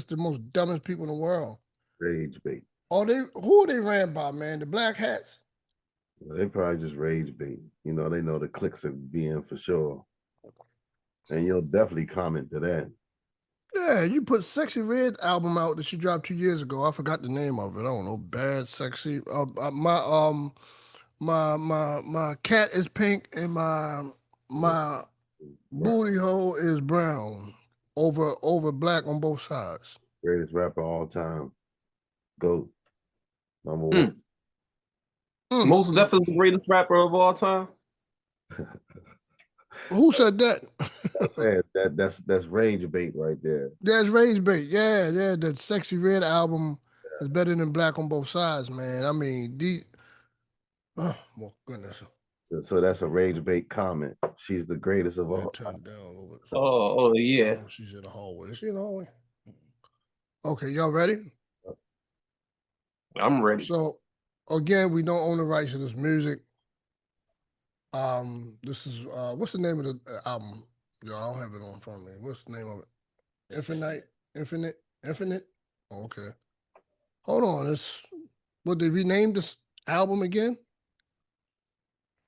just the most dumbest people in the world. Rage bait. Who are they ran by, man? The black hats? Well, they probably just rage bait. You know, they know the clicks are being for sure. And you'll definitely comment to that. Yeah, you put Sexy Red album out that she dropped 2 years ago. I forgot the name of it. I don't know. Bad Sexy. My cat is pink and my booty hole is brown. Over black on both sides. Greatest rapper all time. GOAT. Number one. Most definitely the greatest rapper of all time. Who said that? I said that's rage bait right there. That's rage bait. Yeah. The Sexy Red album is better than Black on Both Sides, man. I mean, oh my goodness. So that's a rage bait comment. She's the greatest of all time. Down oh yeah. Oh, she's in the hallway. Is she in the hallway? Okay, y'all ready? I'm ready. So again, we don't own the rights to this music. This is what's the name of the album? Yo, I don't have it on front of me. What's the name of it? Infinite? Oh, okay. Hold on. What they renamed this album again?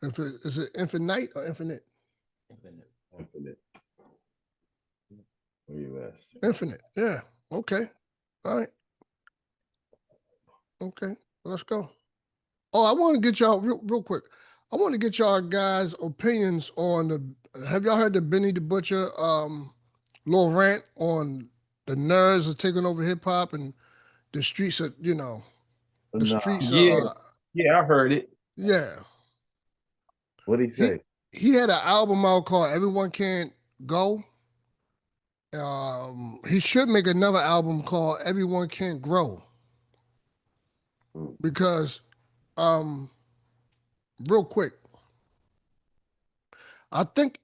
Is it Infinite or Infinite? Infinite. Where you at? Infinite. Yeah. Okay. All right. Okay. Let's go. Oh, I want to get y'all real quick. I want to get y'all guys' opinions on have y'all heard the Benny the Butcher little rant on the nerds are taking over hip hop and the streets are, streets are. Yeah, I heard it. Yeah. What'd he say? He had an album out called Everyone Can't Go. He should make another album called Everyone Can't Grow. Because real quick, I think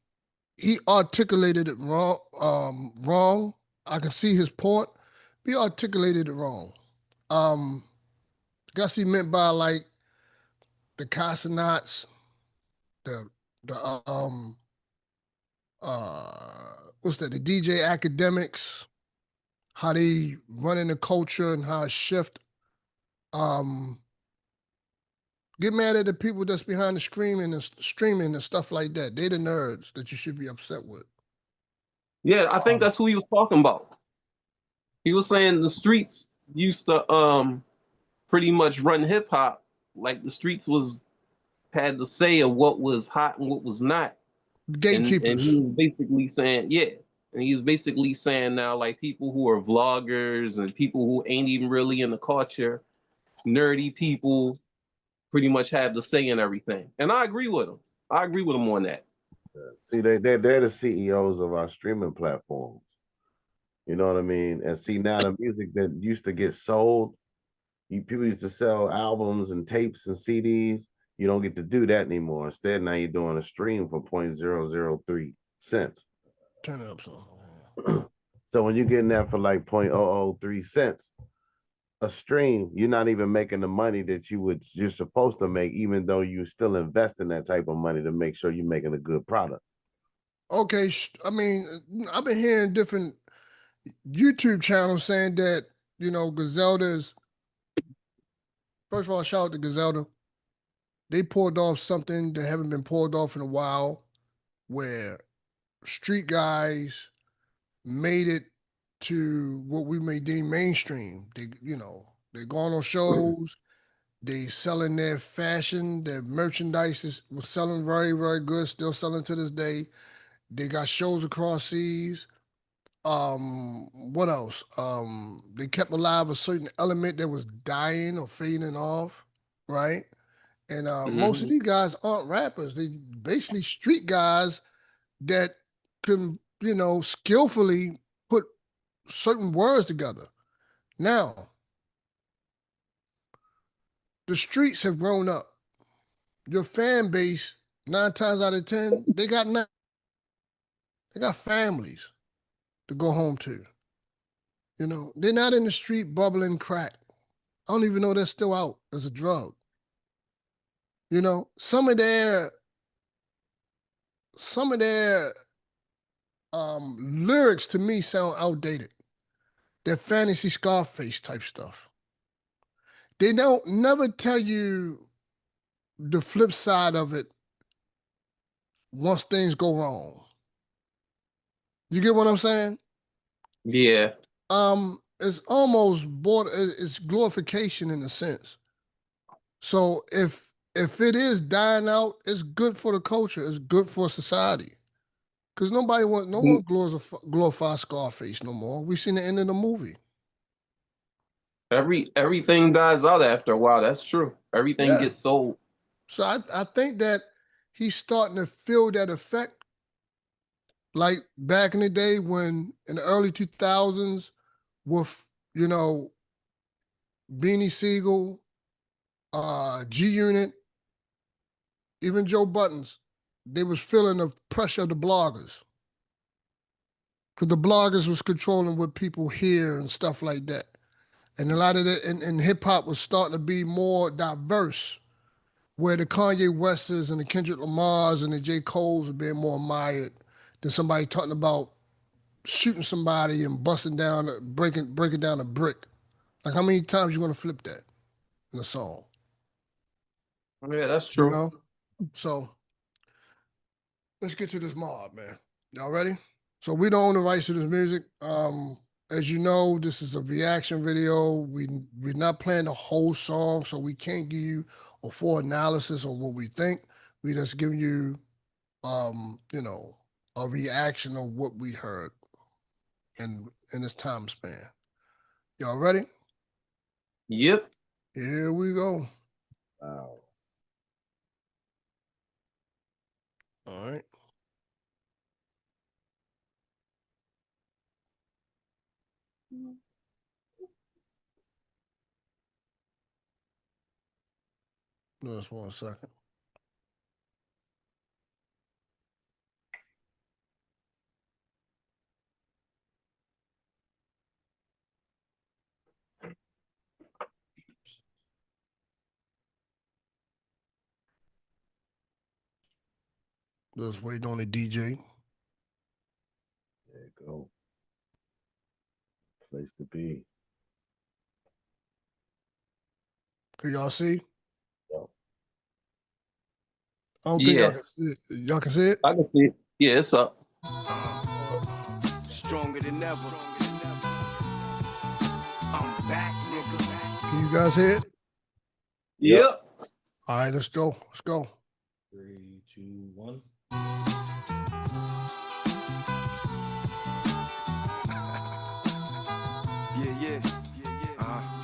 he articulated it wrong. I can see his point. He articulated it wrong. Guess he meant by like the Casanats, what's that? The DJ academics, how they running the culture and how it shift. Get mad at the people that's behind the streaming and stuff like that. They the nerds that you should be upset with. Yeah, I think that's who he was talking about. He was saying the streets used to pretty much run hip hop. Like the streets had the say of what was hot and what was not. Gatekeepers. And he was basically saying, and he's basically saying now, like people who are vloggers and people who ain't even really in the culture, nerdy people, pretty much have the say in everything. And I agree with him. I agree with him on that. See, they're the CEOs of our streaming platforms. You know what I mean? And see, now the music that used to get sold, people used to sell albums and tapes and CDs. You don't get to do that anymore. Instead, now you're doing a stream for 0.003 cents. Turn it up some. So when you're getting that for like 0.003 cents a stream, you're not even making the money that you're supposed to make, even though you still invest in that type of money to make sure you're making a good product. Okay, I mean, I've been hearing different YouTube channels saying that, Griselda's, first of all, shout out to Griselda. They pulled off something that haven't been pulled off in a while, where street guys made it to what we may deem mainstream. They're going on shows, they selling their fashion, their merchandise was selling very, very good, still selling to this day. They got shows across seas. What else? They kept alive a certain element that was dying or fading off, right? And most of these guys aren't rappers. They basically street guys that can, skillfully put certain words together. Now, the streets have grown up. Your fan base, 9 times out of 10, they got families to go home to. They're not in the street bubbling crack. I don't even know they're still out as a drug. Some of their lyrics to me sound outdated. that fantasy Scarface type stuff. They don't never tell you the flip side of it once things go wrong. You get what I'm saying? Yeah. It's almost it's glorification in a sense. So if it is dying out, it's good for the culture. It's good for society. Because no one glorifies Scarface no more. We seen the end of the movie. Everything dies out after a while. That's true. Everything gets sold. So I think that he's starting to feel that effect. Like back in the day when in the early 2000s with, you know, Beanie Siegel, G-Unit, even Joe Buttons, they was feeling the pressure of the bloggers. Because the bloggers was controlling what people hear and stuff like that. And a lot of it, and hip-hop was starting to be more diverse, where the Kanye Wests and the Kendrick Lamars and the J. Coles were being more admired than somebody talking about shooting somebody and busting down, breaking down a brick. Like, how many times you gonna flip that in a song? Yeah, that's true. You know? So let's get to this mob, man. Y'all ready? So we don't own the rights to this music. As you know, this is a reaction video. We're not playing the whole song, so we can't give you a full analysis on what we think. We just giving you, you know, a reaction of what we heard in this time span. Y'all ready? Yep. Here we go. Wow. All right. Just 1 second. Just waiting on the DJ. There you go. Place to be. Can y'all see? Yep. I don't think y'all can see it. Y'all can see it? I can see it. Yeah, it's up. Stronger than ever. I'm back, nigga. Can you guys hear it? Yep. All right, let's go. Let's go. 3, 2, 1. Yeah.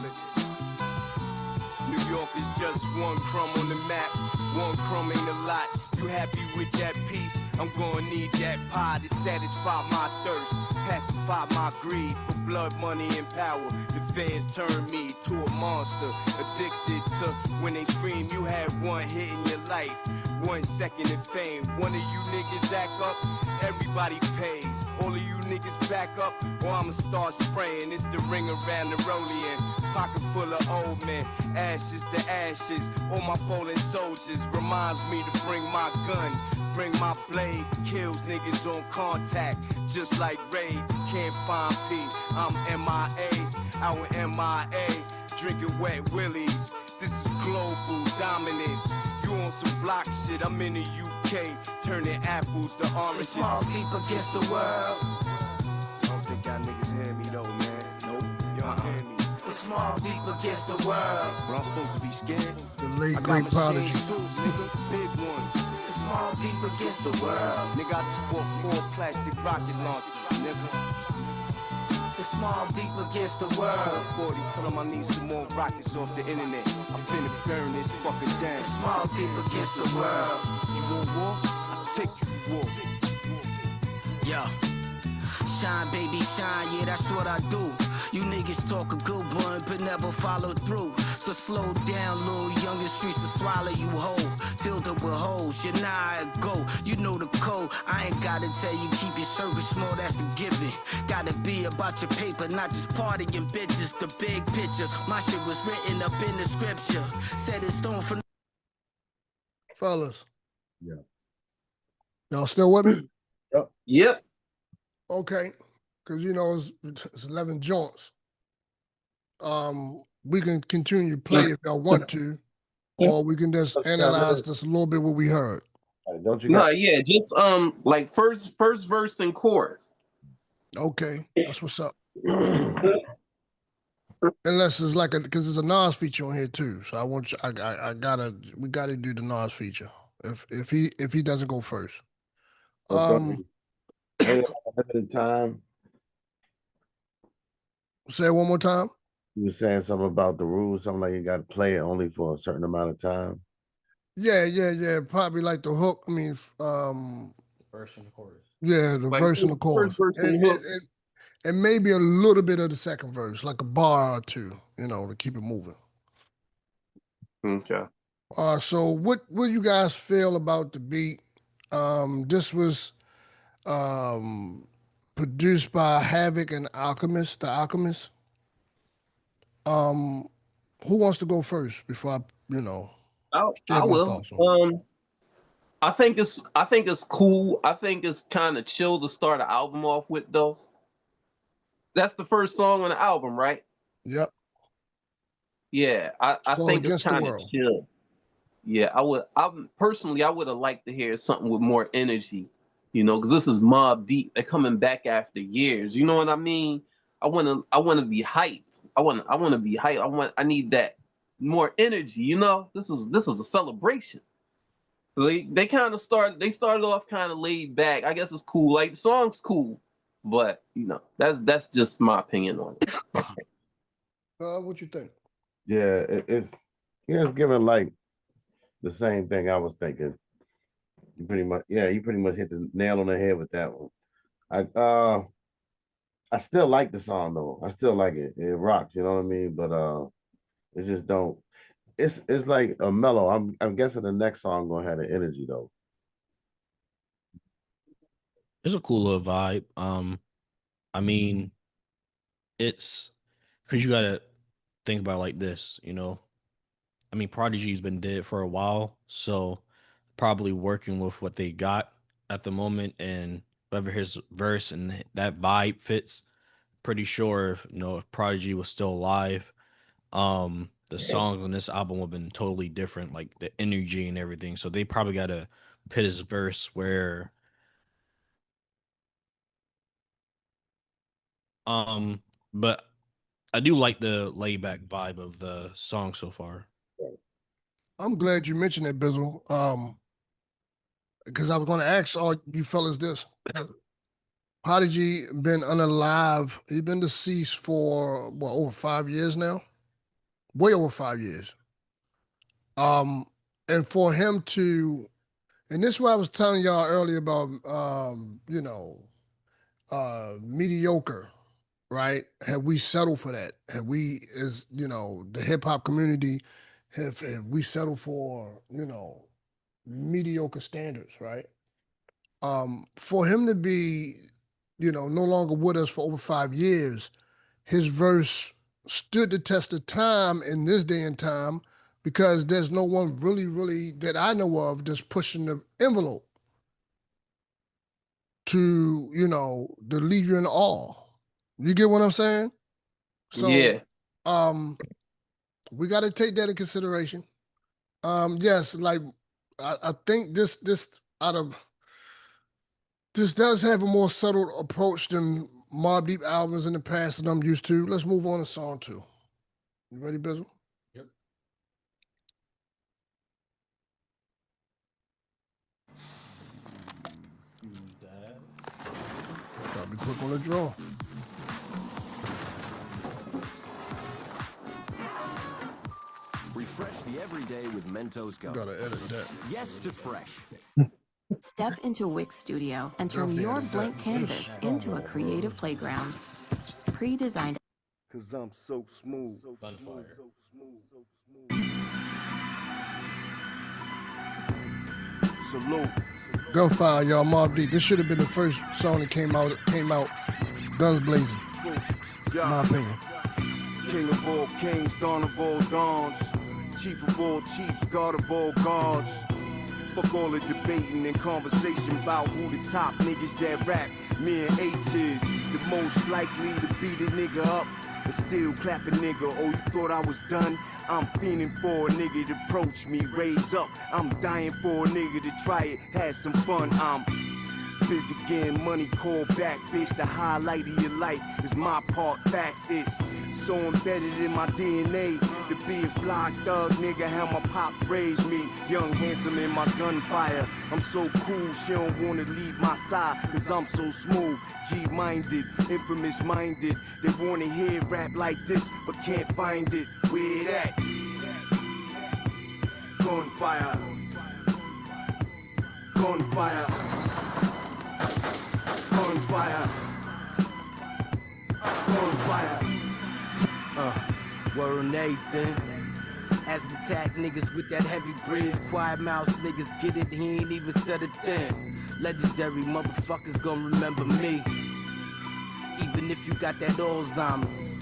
Listen. New York is just one crumb on the map. One crumb ain't a lot. You happy with that piece? I'm gonna need that pie to satisfy my thirst, pacify my greed for blood, money, and power. The fans turn me to a monster, addicted to when they scream. You had one hit in your life, 1 second of fame. One of you niggas act up, everybody pays. All of you niggas back up, or I'ma start spraying. It's the ring around the rollie and pocket full of old men. Ashes to ashes, all my fallen soldiers reminds me to bring my gun, bring my blade. Kills niggas on contact, just like Raid. Can't find P, I'm MIA, out in MIA, drinking wet willies. This is global dominance. You on some block shit, I'm in the UK, turning apples to oranges. It's small deep against the world. I don't think y'all niggas hear me though, man. Nope, y'all hear me. It's small deep against the world. But I'm supposed to be scared. The late I great got Prodigy. machines too, nigga, big one. It's small deep against the world. Nigga, I just bought 4 plastic rocket launchers, nigga. It's small deep against the world. 40, tell them I need some more rockets off the internet. I'm finna burn this fucking down. It's small deep against the world. You want war? I'll take you war. Yeah. Shine, baby, shine, yeah, that's what I do. You niggas talk a good one, but never follow through. So slow down, little young, the streets will swallow you whole. Filled up with holes, you know how it go. You know the code, I ain't gotta tell you, keep your circle small, that's a given. Gotta be about your paper, not just partying bitches. The big picture, my shit was written up in the scripture. Set in stone for... Fellas. Yeah. Y'all still with me? Yep. Okay. because you know it's 11 joints. We can continue to play if y'all want to, or we can just analyze just a little bit what we heard. Don't you Nah, got? yeah, just like first verse and chorus. Okay, that's what's up. Unless it's like because there's a Nas feature on here too, so I want you. We gotta do the Nas feature if he doesn't go first. But don't ain't it like a limited time? Say it one more time. You were saying something about the rules, something like you got to play it only for a certain amount of time. Yeah. Probably like the hook. I mean, Verse and the chorus. yeah, the Like verse and the first chorus, verse and hook. and maybe a little bit of the second verse, like a bar or two, you know, to keep it moving. Okay. So what you guys feel about the beat? This was produced by Havoc and Alchemist, the Alchemist. Who wants to go first before I, I share my will. thoughts on it? I think it's cool. I think it's kind of chill to start an album off with, though. That's the first song on the album, right? Yep. Yeah, I called think it's Against the kind of World. chill. Yeah, I would have liked to hear something with more energy, because this is Mobb Deep. They're coming back after years. You know what I mean? I wanna be hyped. I wanna be hyped. I need that more energy. This is a celebration. So they started off kind of laid back. I guess it's cool. Like the song's cool, but that's just my opinion on it. What you think? Yeah, it's giving like the same thing I was thinking. You pretty much hit the nail on the head with that one. I still like the song though. I still like it. It rocks, you know what I mean? But it just don't. It's like a mellow. I'm guessing the next song gonna have the energy though. It's a cool little vibe. I mean, it's because you gotta think about it like this, I mean, Prodigy's been dead for a while, so probably working with what they got at the moment and whether his verse and that vibe fits. Pretty sure, if Prodigy was still alive, the songs on this album would have been totally different, like the energy and everything. So they probably got to put his verse where, but I do like the laid back vibe of the song so far. I'm glad you mentioned that, Bizzle. Because I was going to ask all you fellas this. Prodigy been unalive. He's been deceased for over 5 years now, way over 5 years. And for him to, and this is what I was telling y'all earlier about, mediocre, right? Have we settled for that? Have we, as the hip hop community, have we settled for mediocre standards, right? For him to be, no longer with us for over 5 years, his verse stood the test of time in this day and time because there's no one really that I know of just pushing the envelope to, to leave you in awe. You get what I'm saying? So, Yeah. We got to take that in consideration. Yes, like I think this does have a more subtle approach than Mobb Deep albums in the past that I'm used to. Let's move on to song 2. You ready, Bizzle? Yep. Gotta be quick on the draw. Refresh the everyday with Mentos Gum. Gotta edit that. Yes to fresh. Step into Wix Studio and turn Definitely your edit blank that. canvas into a creative playground. Pre-designed. Cause I'm so smooth. Gunfire. Salute. Gunfire, y'all, Mobb Deep. This should have been the first song that came out, guns blazing. Yeah. My opinion. King of all kings, dawn of all dawns. Chief of all chiefs, God of all gods. Fuck all the debating and conversation about who the top niggas that rap. Me and H is the most likely to beat a nigga up and still clap a nigga. Oh, you thought I was done? I'm fiending for a nigga to approach me, raise up. I'm dying for a nigga to try it, have some fun. I'm busy getting money, call back, bitch. The highlight of your life is my part, facts. It's so embedded in my DNA to be a fly thug nigga. How my pop raised me, young, handsome in my gunfire. I'm so cool, she don't wanna leave my side, cause I'm so smooth, G-minded, infamous minded. They wanna hear rap like this, but can't find it. Where that? Gunfire. Gunfire. Gunfire. Gunfire. Word on everything. As we tag niggas with that heavy breathe, quiet mouth niggas get it, he ain't even said a thing. Legendary motherfuckers gon' remember me, even if you got that Alzheimer's.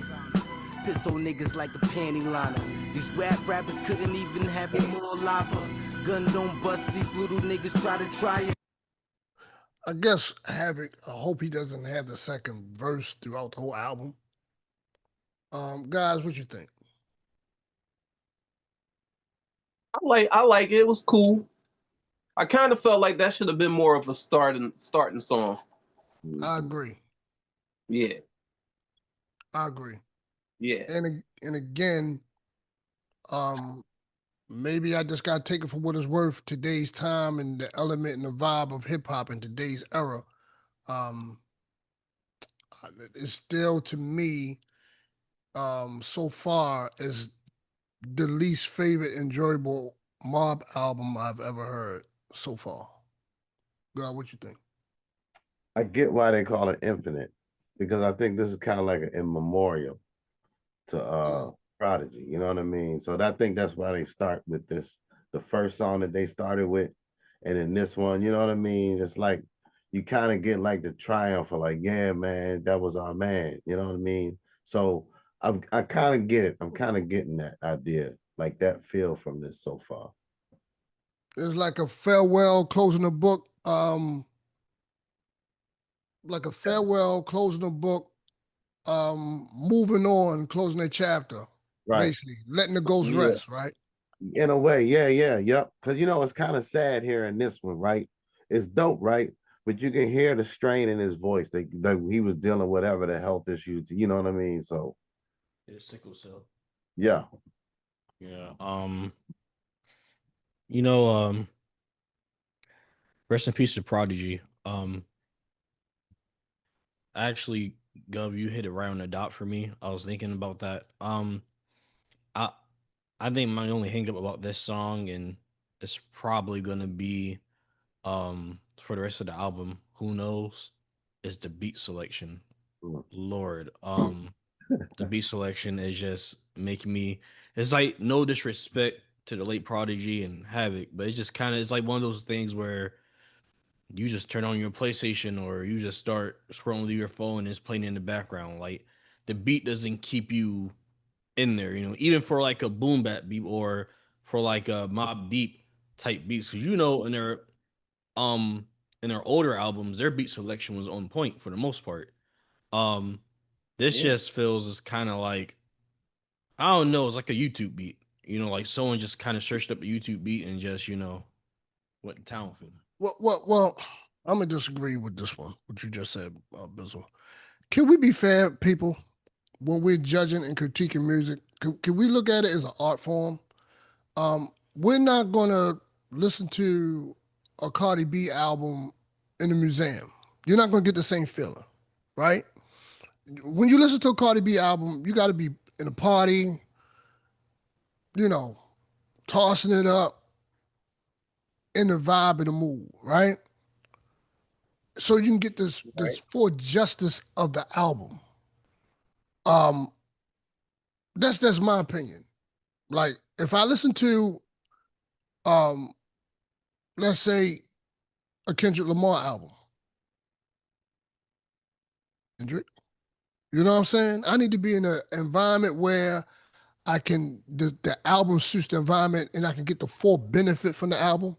Piss on niggas like a panty liner. These rap rappers couldn't even have me more lava. Gun don't bust, these little niggas try it. I guess Havoc, I hope he doesn't have the second verse throughout the whole album. Guys, what you think? I like it. It was cool. I kind of felt like that should have been more of a starting song. I agree. Yeah. I agree. Yeah. And again, maybe I just gotta take it for what it's worth. Today's time and the element and the vibe of hip hop in today's era, it's still to me, so far is the least favorite enjoyable mob album I've ever heard so far. God, what you think? I get why they call it Infinite, because I think this is kind of like an in memoriam to Prodigy, you know what I mean? So I think that's why they start with this, the first song that they started with, and then this one, you know what I mean? It's like you kind of get like the triumph of like, yeah, man, that was our man, you know what I mean? So I kind of get it. I'm kind of getting that idea, like that feel from this so far. It's like a farewell closing the book, like a farewell closing the book, moving on, closing a chapter, Right. basically letting the ghost Yeah. rest, right? In a way, yep. Because it's kind of sad here in this one, right? It's dope, right? But you can hear the strain in his voice that he was dealing with whatever the health issues, you know what I mean? So It's sickle cell. yeah. Yeah. You know, rest in peace to Prodigy. Actually, Gov, you hit it right on the dot for me. I was thinking about that. I I think my only hang up about this song, and it's probably gonna be for the rest of the album, who knows, is the beat selection. Lord, the beat selection is just making me, it's like no disrespect to the late Prodigy and Havoc, but it's just kind of, it's like one of those things where you just turn on your PlayStation or you just start scrolling through your phone and it's playing in the background. Like the beat doesn't keep you in there, even for like a boom bap beat or for like a mob deep type beats. Cause um in their older albums, their beat selection was on point for the most part. Um this just feels as kind of like, I don't know, it's like a YouTube beat. Like someone just kind of searched up a YouTube beat and just, went to town for them. Well, I'm gonna disagree with this one, what you just said, Bizzle. Can we be fair, people, when we're judging and critiquing music? Can we look at it as an art form? We're not gonna listen to a Cardi B album in a museum. You're not gonna get the same feeling, right? When you listen to a Cardi B album, you got to be in a party, tossing it up, in the vibe and the mood, right? So you can get this full justice of the album. That's my opinion. Like if I listen to let's say a Kendrick Lamar album. Kendrick, you know what I'm saying? I need to be in an environment where I can the album suits the environment and I can get the full benefit from the album.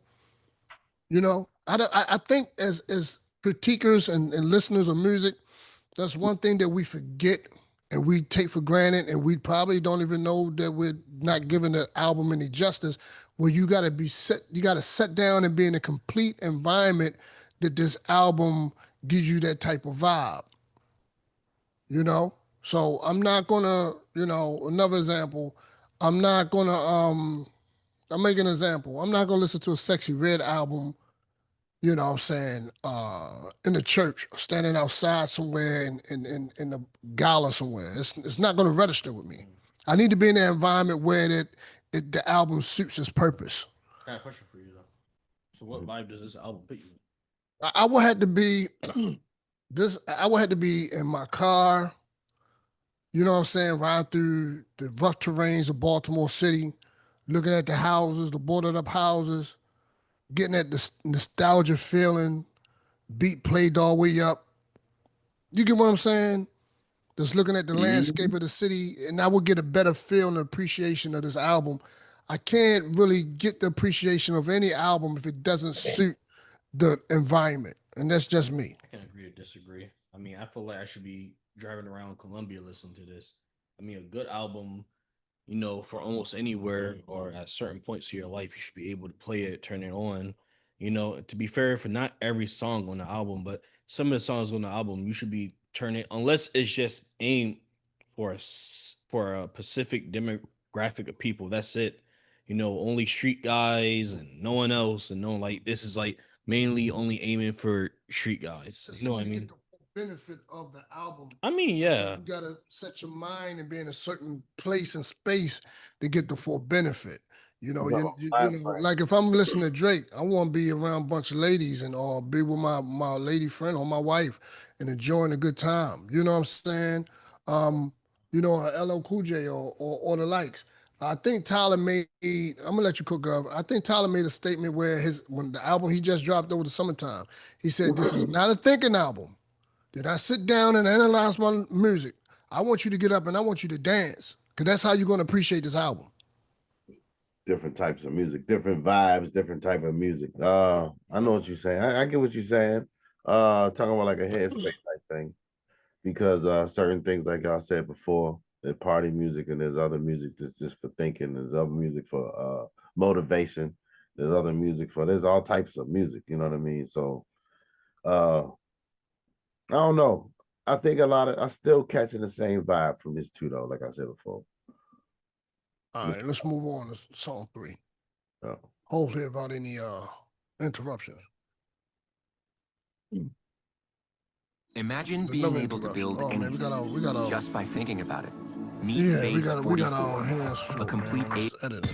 I think as critiquers and listeners of music, that's one thing that we forget and we take for granted, and we probably don't even know that we're not giving the album any justice. Where you got to sit down and be in a complete environment that this album gives you that type of vibe. You know, so I'm not gonna, another example. I'm not gonna I'll make an example. I'm not gonna listen to a Sexy Red album, you know what I'm saying, in the church or standing outside somewhere in a gala somewhere. It's not gonna register with me. I need to be in an environment where the album suits its purpose. I got a question for you though. So what vibe does this album put you in? I would have to be I would have to be in my car, you know what I'm saying, riding through the rough terrains of Baltimore City, looking at the houses, the boarded up houses, getting that nostalgia feeling, beat played all the way up. You get what I'm saying? Just looking at the landscape of the city, and I would get a better feel and appreciation of this album. I can't really get the appreciation of any album if it doesn't suit the environment, and that's just me. I can agree or disagree. I mean, I feel like I should be driving around Colombia listening to this. I mean, a good album, for almost anywhere or at certain points of your life, you should be able to play it, turn it on. To be fair, for not every song on the album, but some of the songs on the album, you should be turning, unless it's just aimed for for a specific demographic of people. That's it. Only street guys and no one else, and no like this is like mainly only aiming for street guys. You know what I mean? Benefit of the album. I mean, yeah. You gotta set your mind and be in a certain place and space to get the full benefit. Like if I'm listening to Drake, I want to be around a bunch of ladies and be with my lady friend or my wife and enjoying a good time. You know what I'm saying? LL Cool J or the likes. I think Tyler made. I'm gonna let you cook up. I think Tyler made a statement where when the album he just dropped over the summertime, he said, "This is not a thinking album. Did I sit down and analyze my music? I want you to get up and I want you to dance, because that's how you're going to appreciate this album." Different types of music, different vibes, different type of music. I know what you're saying. I get what you're saying. Talking about like a headspace type thing, because certain things, like y'all said before, there's party music and there's other music that's just for thinking. There's other music for motivation. There's other music there's all types of music. You know what I mean? So, I don't know. I think I'm still catching the same vibe from this too, though. Like I said before. All right, let's move on to song 3. Hopefully, without any interruptions. Imagine being able to build anything just by thinking about it. Meet Base 44, a complete editor.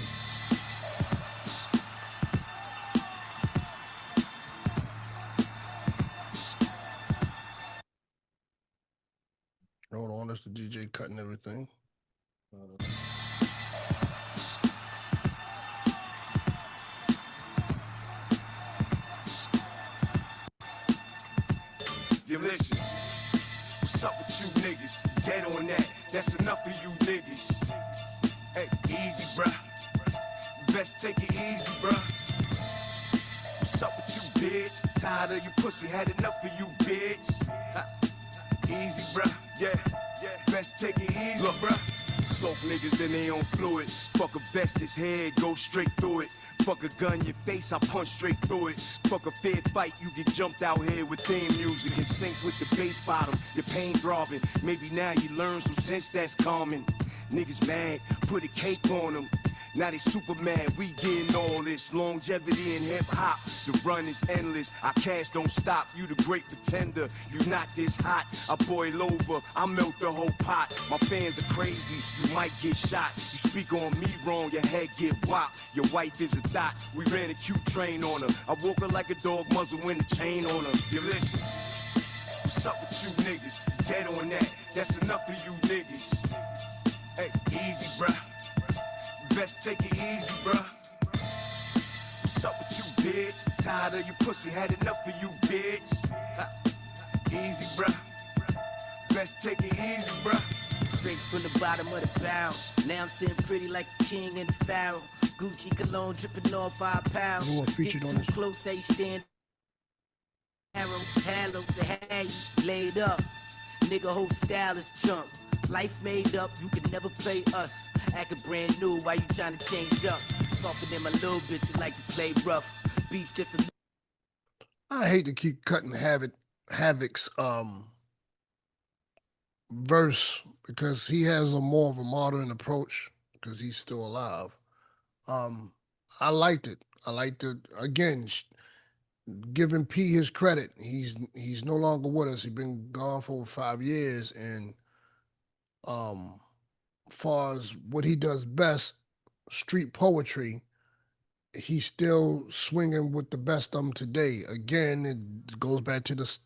Hold on, that's the DJ cutting everything. You listen, what's up with you niggas? Dead on that, that's enough for you niggas. Hey, easy, bruh. Best take it easy, bruh. What's up with you, bitch? Tired of your pussy, had enough of you, bitch. Easy, bruh. Yeah. Best take it easy, look, bruh. Soak niggas in they own fluid. Fuck a vest, his head, go straight through it. Fuck a gun, your face, I punch straight through it. Fuck a fair fight, you get jumped out here with theme music and sync with the bass bottom. Your pain throbbing, maybe now you learn some sense that's common. Niggas mad, put a cape on them. Now they super mad, we getting all this longevity in hip hop. The run is endless, our cash don't stop. You the great pretender, you not this hot. I boil over, I melt the whole pot. My fans are crazy, you might get shot. You speak on me wrong, your head get whopped. Your wife is a thot, we ran a cute train on her. I woke her like a dog muzzle in the chain on her. You listen, what's up with you niggas? Dead on that, that's enough of you niggas. Hey, easy bruh. Best take it easy, bruh. What's up with you, bitch? Tired of your pussy, had enough of you, bitch. Easy, bruh. Best take it easy, bruh. Straight from the bottom of the barrel. Now I'm sitting pretty like a king in the pharaoh. Gucci cologne dripping off 5 pounds. Featured Get on too this. close, say stand Arrow, hello to hey, laid up. Nigga, whole style is junk. Life made up, you can never play us. Acting brand new, why you trying to change up? Soften them a little bit, you like to play rough. Beef just a... I hate to keep cutting Havoc's verse because he has a more of a modern approach because he's still alive. I liked it. I liked it again. Giving P his credit. He's no longer with us. He's been gone for over 5 years, and far as what he does best, street poetry, he's still swinging with the best of them today. Again, it goes back to the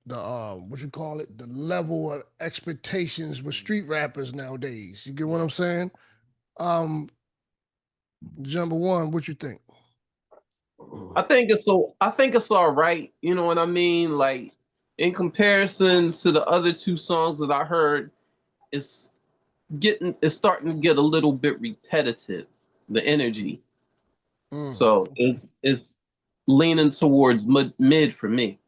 what you call it, the level of expectations with street rappers nowadays. You get what I'm saying? Number one, what you think? I think it's all right. You know what I mean? Like in comparison to the other two songs that I heard, it's starting to get a little bit repetitive, the energy. So it's leaning towards mid for me.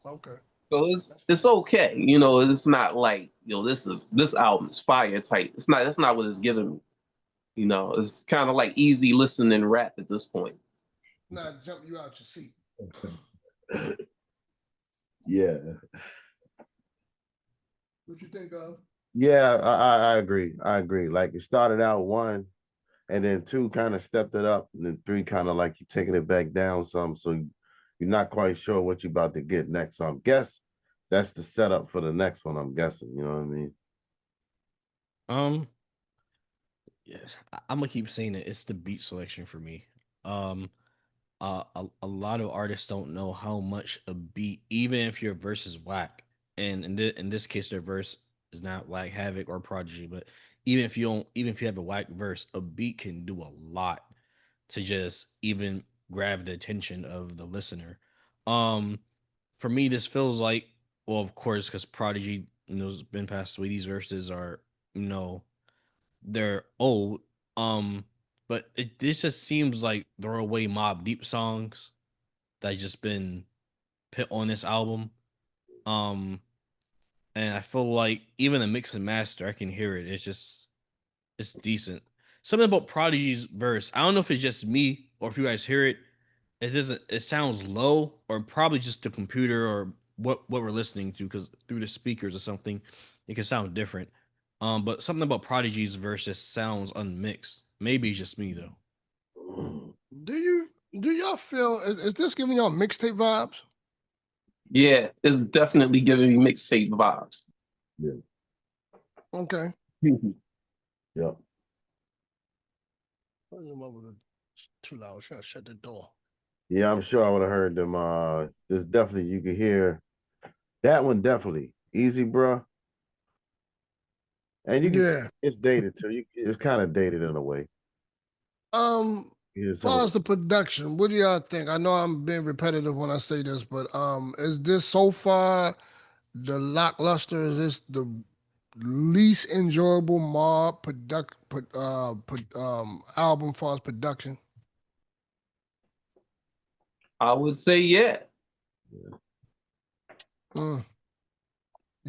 Okay. So it's okay. You know, it's not like, this album is fire type. That's not what it's giving me. You know, it's kind of like easy listening rap at this point. Not jump you out your seat. Yeah. What you think of? Yeah, I agree. I agree. Like it started out 1, and then 2 kind of stepped it up, and then 3 kind of like you taking it back down some. So you're not quite sure what you're about to get next. So I guess that's the setup for the next one. I'm guessing. You know what I mean? Yeah, I'm gonna keep saying it. It's the beat selection for me. A lot of artists don't know how much a beat, even if your verse is whack, and in this case, their verse is not whack, Havoc or Prodigy, but even if you have a whack verse, a beat can do a lot to just even grab the attention of the listener. For me, this feels like, well, of course, because Prodigy, has been passed away. These verses are, they're old. But this just seems like throwaway Mobb Deep songs that just been put on this album. And I feel like even the mix and master, I can hear it. It's decent. Something about Prodigy's verse. I don't know if it's just me or if you guys hear it. It sounds low, or probably just the computer or what we're listening to, because through the speakers or something, it can sound different. But something about Prodigy's verse just sounds unmixed. Maybe it's just me though. Do y'all feel is this giving y'all mixtape vibes? Yeah, it's definitely giving me mixtape vibes. Yeah. Okay. Yep. Too loud. Should I shut the door? Yeah, I'm sure I would have heard them. There's definitely, you could hear that one, definitely easy, bro. And you can, it's dated too. It's kind of dated in a way. As far as the production, what do y'all think? I know I'm being repetitive when I say this, but is this so far the lackluster? Is this the least enjoyable mob album as far as production? I would say yeah.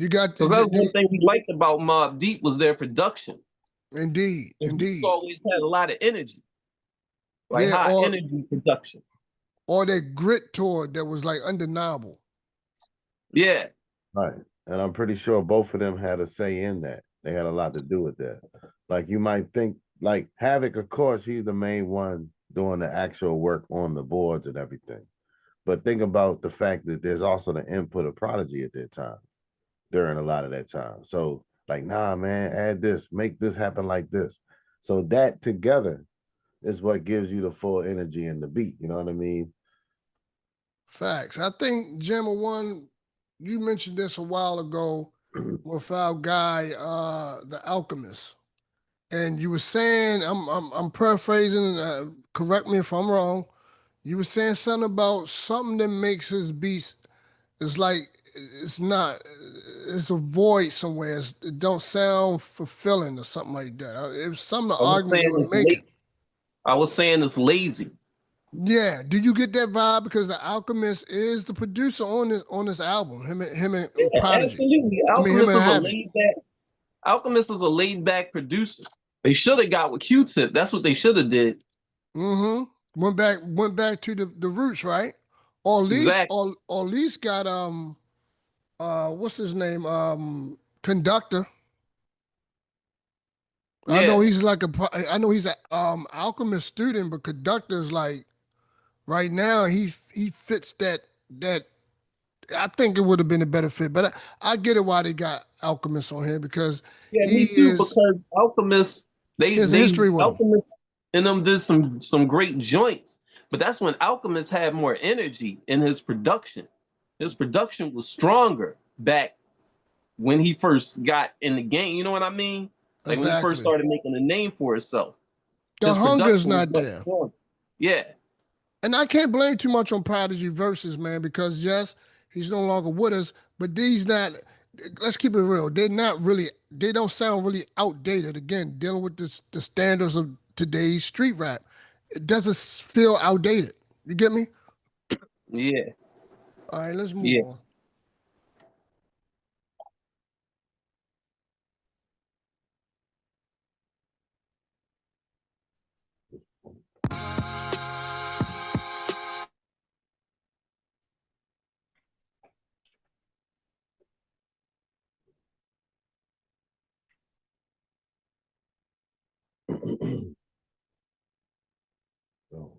You got so that's one thing we liked about Mobb Deep was their production. Indeed. Always had a lot of energy, like high energy production, or that grit to it that was like undeniable. Yeah, right. And I'm pretty sure both of them had a say in that. They had a lot to do with that. Like you might think, like Havoc, of course, he's the main one doing the actual work on the boards and everything. But think about the fact that there's also the input of Prodigy at that time, during a lot of that time. So like, nah, man, add this, make this happen like this. So that together is what gives you the full energy and the beat. You know what I mean? Facts. I think Gemma you mentioned this a while ago with our guy, the Alchemist. And you were saying, I'm paraphrasing, correct me if I'm wrong. You were saying something about something that makes his beats, it's like, it's a void somewhere. It don't sound fulfilling or something like that. It was some of the argument you were making. I was saying it's lazy. Yeah, do you get that vibe because the Alchemist is the producer on this album? Him and Yeah, Prodigy. absolutely. I mean, him Alchemist and is a Havoc. laid back. Alchemist is a laid back producer. They should have got with Q-Tip. That's what they should have did. Mm-hmm. Went back to the roots, right? Or at least, Exactly. or at least got what's his name? Conductor. I Yeah. know he's like I know he's a Alchemist student, but Conductor's like right now he fits that. I think it would have been a better fit, but I get it why they got Alchemist on here because Yeah, he me too. is Because Alchemist, his history with him. Alchemist and them did some great joints, but that's when Alchemist had more energy in his production. His production was stronger back when he first got in the game. You know what I mean? Like when he first Exactly. started making a name for himself. The His hunger's production was not much there. stronger. Yeah. And I can't blame too much on Prodigy verses, man, because yes, he's no longer with us, but these not, let's keep it real. They don't sound really outdated. Again, dealing with the standards of today's street rap. It doesn't feel outdated. You get me? Yeah. All right, let's move Yeah. on.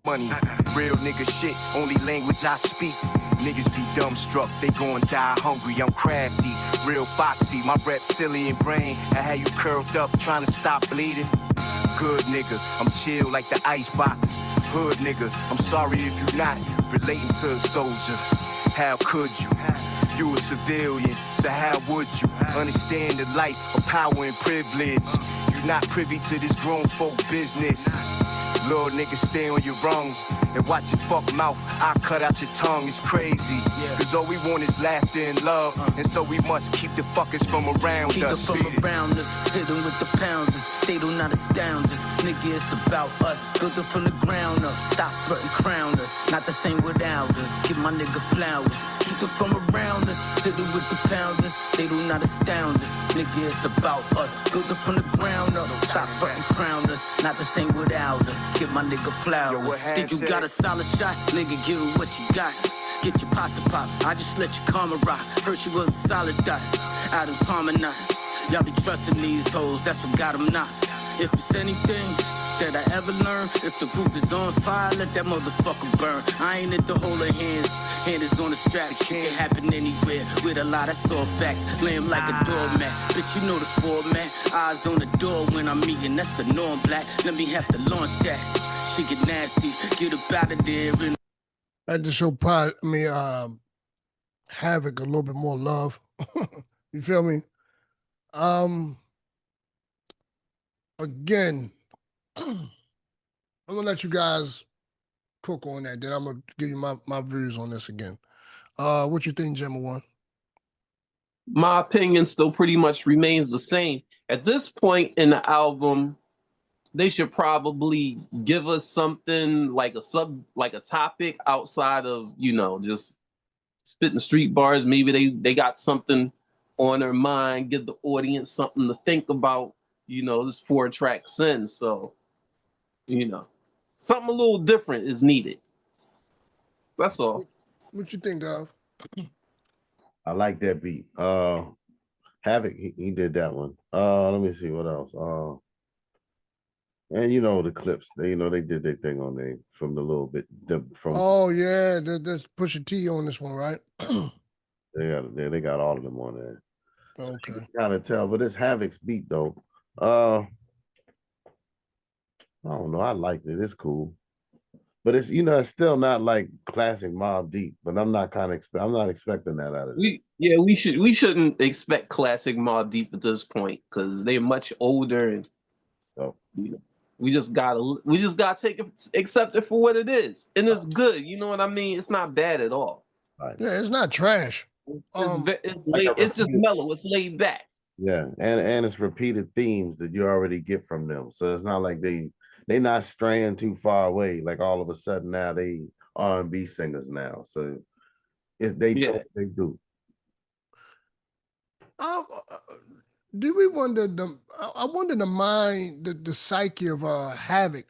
Money, real nigga shit, only language I speak. Niggas be dumbstruck, they gon' die hungry. I'm crafty, real foxy. My reptilian brain, I had you curled up, trying to stop bleeding. Good nigga, I'm chill like the ice box. Hood nigga, I'm sorry if you not relating to a soldier. How could you? You a civilian, so how would you understand the life of power and privilege? You not privy to this grown folk business. Little nigga, stay on your rung and watch your fuck mouth. I cut out your tongue, it's crazy. Cause all we want is laughter and love. And so we must keep the fuckers from around Keep us. them from around us, hit them with the pounders. They do not astound us. Nigga, it's about us. Built it from the ground up. Stop frontin' crown us. Not the same without us. Give my nigga flowers. Keep them from around us. Hit them with the pounders. They do not astound us. Nigga, it's about us. Built it from the ground up. Stop frontin' crown us. Not the same without us. Give my nigga flowers. Think you got a solid shot? Nigga, give it what you got. Get your pasta pop. I just let your karma rock. Heard she was a solid dot. Out in Palmer. Y'all be trusting these hoes, that's what got them not. If it's anything that I ever learned, if the roof is on fire, let that motherfucker burn. I ain't into holding hands, hand is on the strap. Shit can happen anywhere, with a lot of soft facts. Lay him like a doormat, bitch you know the format. Eyes on the door when I'm eating, that's the norm black. Let me have to launch that, she get nasty, get up out of there. I had to show Havoc a little bit more love. You feel me? Again, I'm gonna let you guys cook on that. Then I'm gonna give you my views on this again. What you think, Gemma One? My opinion still pretty much remains the same. At this point in the album, they should probably give us something like a topic outside of, just spitting street bars. Maybe they got something on their mind, give the audience something to think about, this 4-track sin. So, something a little different is needed. That's all. What you think of? I like that beat. Havoc, he did that one. Let me see what else. And the Clipse, they did their thing on there from the little bit from. Oh yeah, there's Pusha T on this one, right? they got all of them on there. So Okay. you can kind of tell, but it's Havoc's beat though. I don't know. I liked it. It's cool, but it's it's still not like classic Mobb Deep. But I'm not I'm not expecting that out of it. We shouldn't expect classic Mobb Deep at this point because they're much older and we just gotta accept it for what it is, and it's good. You know what I mean? It's not bad at all. Right. Yeah, it's not trash. It's just mellow. It's laid back. Yeah, and it's repeated themes that you already get from them. So it's not like they they not straying too far away. Like all of a sudden now they R&B singers now. So if they do, they do. Do we wonder I wonder the psyche of Havoc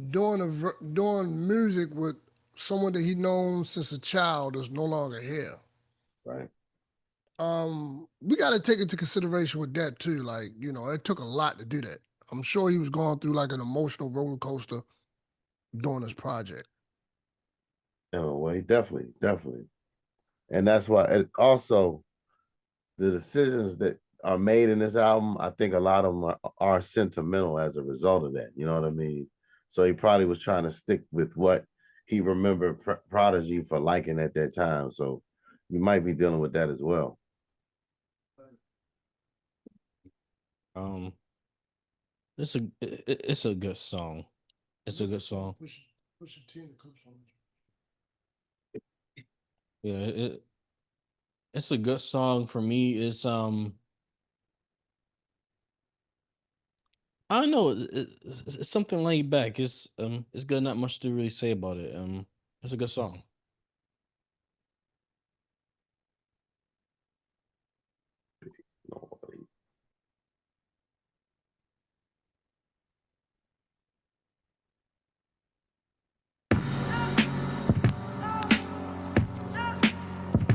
doing music with someone that he known since a child is no longer here. Right. We got to take into consideration with that too. Like, you know, it took a lot to do that. I'm sure he was going through like an emotional roller coaster doing this project. Oh, well, definitely. And that's why it also the decisions that are made in this album, I think a lot of them are sentimental as a result of that. You know what I mean? So he probably was trying to stick with what he remembered Prodigy for liking at that time. So you might be dealing with that as well. It's a good song. It's a good song. Push your team Clipse on it. Yeah, it's a good song for me. It's I don't know. It's something laid back. It's good. Not much to really say about it. It's a good song.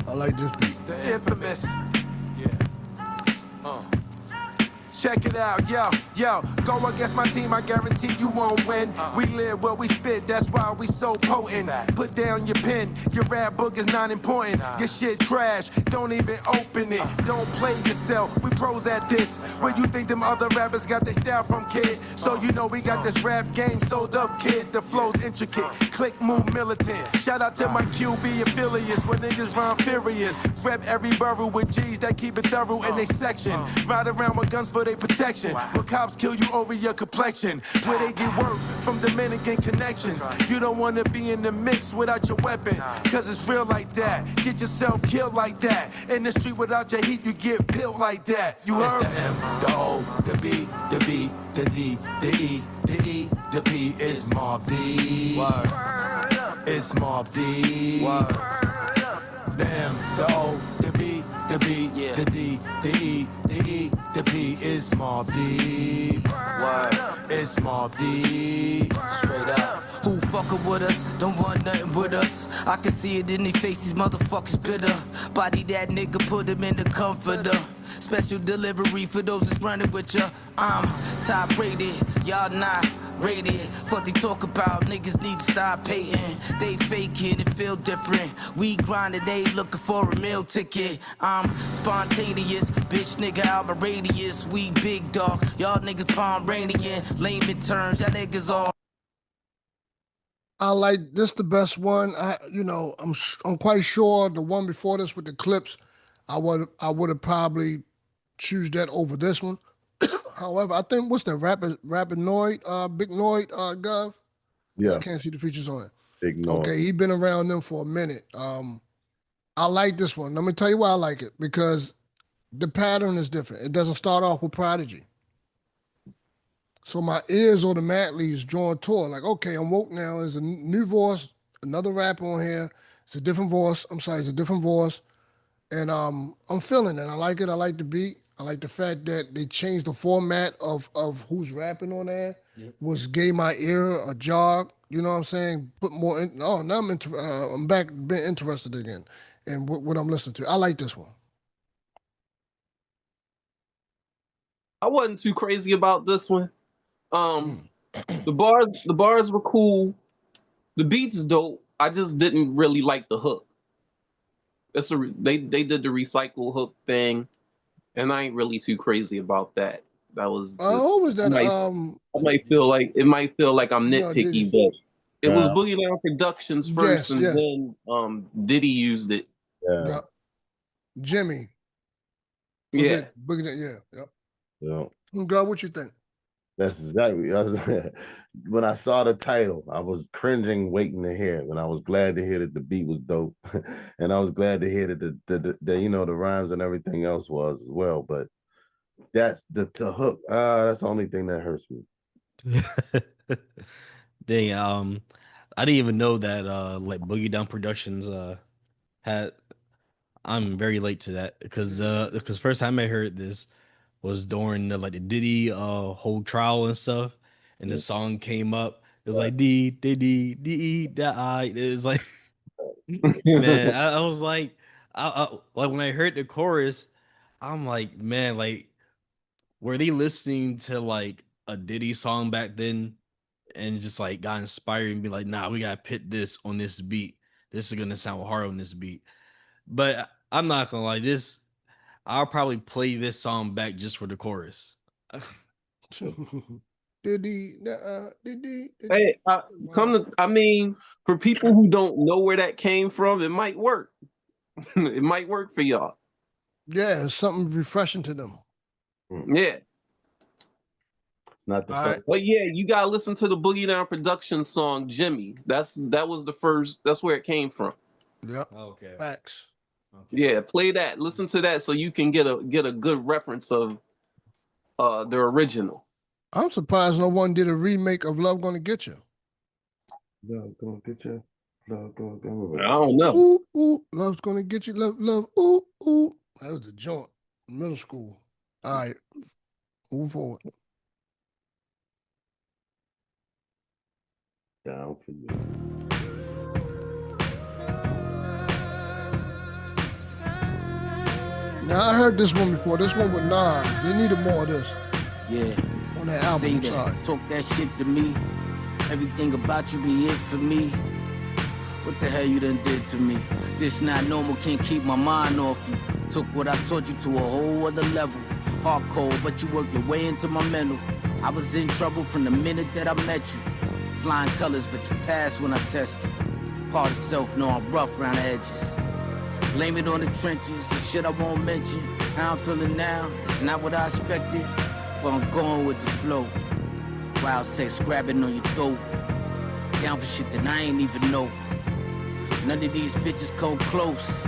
I like this beat. The infamous. Check it out, yo, go against my team, I guarantee you won't win. We live what we spit, that's why we so potent. Put down your pen, your rap book is not important. Your shit trash, don't even open it. Don't play yourself, we pros at this. Where you think them other rappers got their style from, kid? So you know we got this rap game sold up, kid. The flow's intricate, click, move, militant. Shout out to my QB affiliates, where niggas rhyme furious. Rep every borough with G's that keep it thorough in they section. Ride around with guns for their protection. When cops kill you over your complexion, where they get work from Dominican connections. You don't want to be in the mix without your weapon, cause it's real like that. Get yourself killed like that. In the street without your heat, you get peeled like that. You heard? It's the M, the O, the B, the B, the D, the E, the E, the P. It's Mobb D. Word. It's Mobb D. Word. The M, the O, the B, the B, the D, the E, the E, the P. Is Mobb D. Word. It's Mobb D. Straight up. Who fuckin' with us, don't want nothing with us. I can see it in their face, these motherfuckers bitter. Body that nigga, put him in the comforter. Special delivery for those that's running with ya. I'm top rated, y'all not rated. What they talk about, niggas need to stop hating. They faking, it feel different. We grinding, they looking for a meal ticket. I'm spontaneous, bitch nigga out my radius. We big dog, y'all niggas Pomeranian. Layman terms, y'all niggas all. I like this the best one. I'm quite sure the one before this with the Clipse, I would have probably choose that over this one. However, I think what's the rapper Noyd, Big Noyd, Gov? Yeah. I can't see the features on it. Big Noyd. Okay, he been around them for a minute. I like this one. Let me tell you why I like it, because the pattern is different. It doesn't start off with Prodigy. So my ears automatically is drawn toward, like, okay, I'm woke now. There's a new voice, another rapper on here. It's a different voice. It's a different voice. And I'm feeling it. I like it. I like the beat. I like the fact that they changed the format of who's rapping on there, which gave my ear a jog. You know what I'm saying? Put more in. Oh, now I'm back being interested again in what I'm listening to. I like this one. I wasn't too crazy about this one. The bars were cool. The beat's dope. I just didn't really like the hook. They did the recycle hook thing, and I ain't really too crazy about that. That was. What was that? I might feel like I'm nitpicky, but it was Boogie Down Productions first, and then Diddy used it. Yeah. Jimmy. Yeah. Boogie Down. Yeah. God, what you think? That's exactly. When I saw the title, I was cringing, waiting to hear it. And I was glad to hear that the beat was dope, and I was glad to hear that the rhymes and everything else was as well. But that's the hook. That's the only thing that hurts me. Dang, I didn't even know that like Boogie Down Productions had. I'm very late to that because first time I heard this was during the like the Diddy whole trial and stuff, and the song came up. It was like D da I. It was like man, I was like, like when I heard the chorus, I'm like, man, like were they listening to like a Diddy song back then and just like got inspired and be like, nah, we gotta put this on this beat. This is gonna sound hard on this beat. But I'm not gonna lie, this I'll probably play this song back just for the chorus. Hey, I mean, for people who don't know where that came from, it might work. It might work for y'all. Yeah, it's something refreshing to them. Yeah. It's not the first. But yeah, you gotta listen to the Boogie Down Production song Jimmy. That was the first. That's where it came from. Yep. Okay. Facts. Okay. Yeah, play that. Listen to that so you can get a good reference of the original. I'm surprised no one did a remake of Love Gonna Get You. Love Gonna Get You. Love Gonna Get I You. don't know. Ooh, ooh, Love's Gonna Get You. Love, love, ooh, ooh. That was the joint in middle school. All right, move forward. Down for you. Now I heard this one before. This one with Nas. They needed more of this. Yeah. On that album. Say that. Talk that shit to me. Everything about you be it for me. What the hell you done did to me? This not normal, can't keep my mind off you. Took what I taught you to a whole other level. Hardcore, but you worked your way into my mental. I was in trouble from the minute that I met you. Flying colors, but you passed when I test you. Part of self, know I'm rough around the edges. Blame it on the trenches, the shit I won't mention. How I'm feeling now, it's not what I expected. But I'm going with the flow. Wild sex grabbing on your throat. Down for shit that I ain't even know. None of these bitches come close.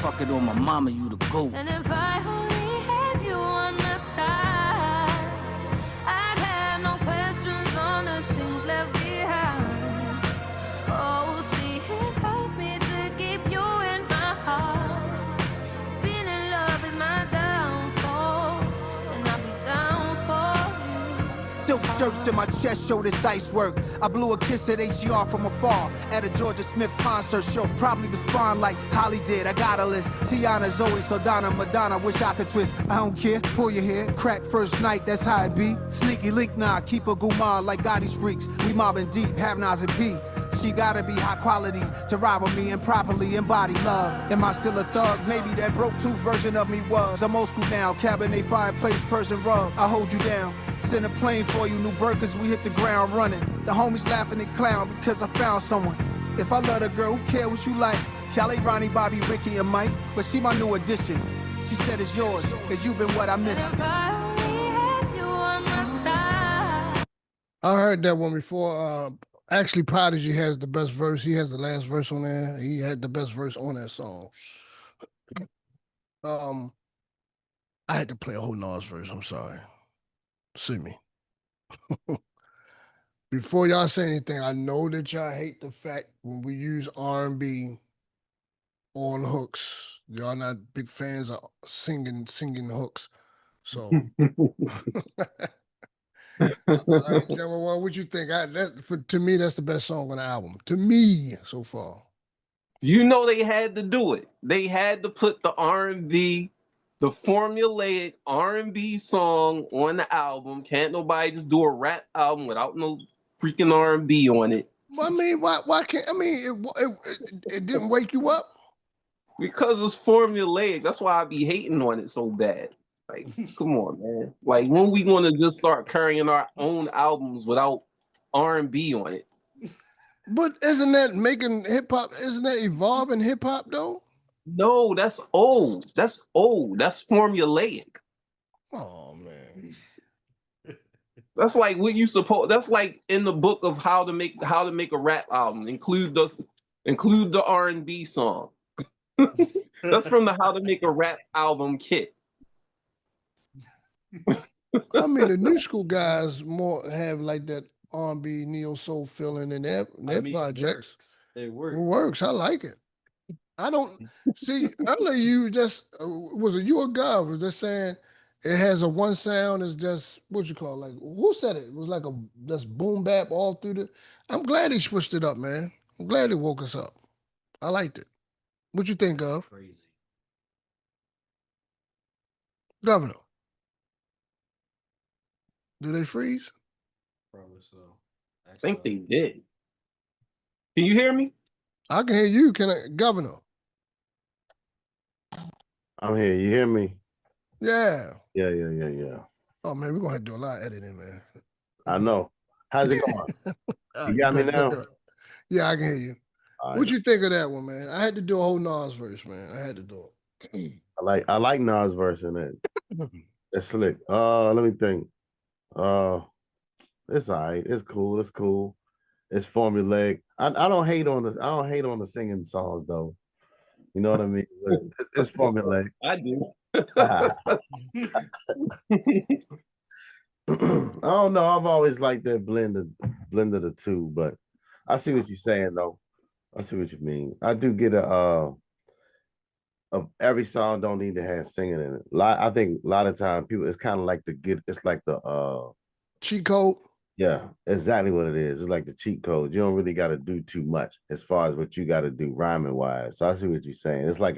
Fuck it on my mama, you the GOAT. And if I only had you on my side, I'd have no questions on the things left behind. Oh, see, it hurts me to keep you in my heart. Being in love is my downfall, and I'll be down for you. Silk shirts in my chest show this ice work. I blew a kiss at H.E.R. from afar at a Jorja Smith concert show. Probably respond like Holly did. I got a list. Tiana, Zoe, Saldana, Madonna. Wish I could twist. I don't care. Pull your hair. Crack first night. That's how it be. Sneaky link nah. Keep a gumar like Gotti's freaks. We mobbing deep. Have Nas and P. She gotta be high quality to rival me and properly embody love. Am I still a thug? Maybe that broke tooth version of me was. I'm old school now. Cabernet fireplace, Persian rug. I hold you down. Send a plane for you, new Burkers, we hit the ground running. The homies laughing and clown because I found someone. If I love a girl, who care what you like? Chalet, Ronnie, Bobby, Ricky, and Mike. But she my new addition. She said it's yours, cause you been what I miss. I heard that one before. Actually, Prodigy has the best verse. He has the last verse on there. He had the best verse on that song. I had to play a whole Nas verse. I'm sorry. See me. Before y'all say anything, I know that y'all hate the fact when we use R&B on hooks. Y'all not big fans of singing hooks. So, well, what you think? To me, that's the best song on the album. To me, so far. You know they had to do it. They had to put the R&B, the formulaic R&B song on the album. Can't nobody just do a rap album without no freaking R&B on it. I mean, why can't? I mean, it didn't wake you up because it's formulaic. That's why I be hating on it so bad. Like, come on, man. Like, when we want to just start carrying our own albums without R&B on it? But isn't that making hip hop? Isn't that evolving hip hop though? No, that's old. That's old. That's formulaic. Oh man. That's like what you suppose. That's like in the book of how to make a rap album. Include the R&B song. That's from the How to Make a Rap Album kit. I mean, the new school guys more have like that R&B neo soul feeling in their projects. It works. It works. I like it. I don't see. Earlier, you just was it you or God was just saying it has a one sound. It's just what you call like who said it? It was like a just boom bap all through the. I'm glad he switched it up, man. I'm glad he woke us up. I liked it. What you think of Crazy. Governor? Do they freeze? Probably so. I think they did. Can you hear me? I can hear you. Can I, Governor? I'm here. You hear me? Yeah. Yeah. Oh man, we're gonna have to do a lot of editing, man. I know. How's it going? You got me now? Yeah, I can hear you. What you think of that one, man? I had to do a whole Nas verse, man. I had to do it. I like Nas verse in it. That's slick. Let me think. It's all right. It's cool. It's cool. It's formulaic. I don't hate on the singing songs though. You know what I mean? It's formulaic. I do. I don't know. I've always liked that blend of the two, but I see what you're saying though. I see what you mean. I do get every song don't need to have singing in it. I think a lot of times people it's kind of like it's like the cheat code. Yeah, exactly what it is. It's like the cheat code. You don't really got to do too much as far as what you got to do rhyming wise. So I see what you're saying. It's like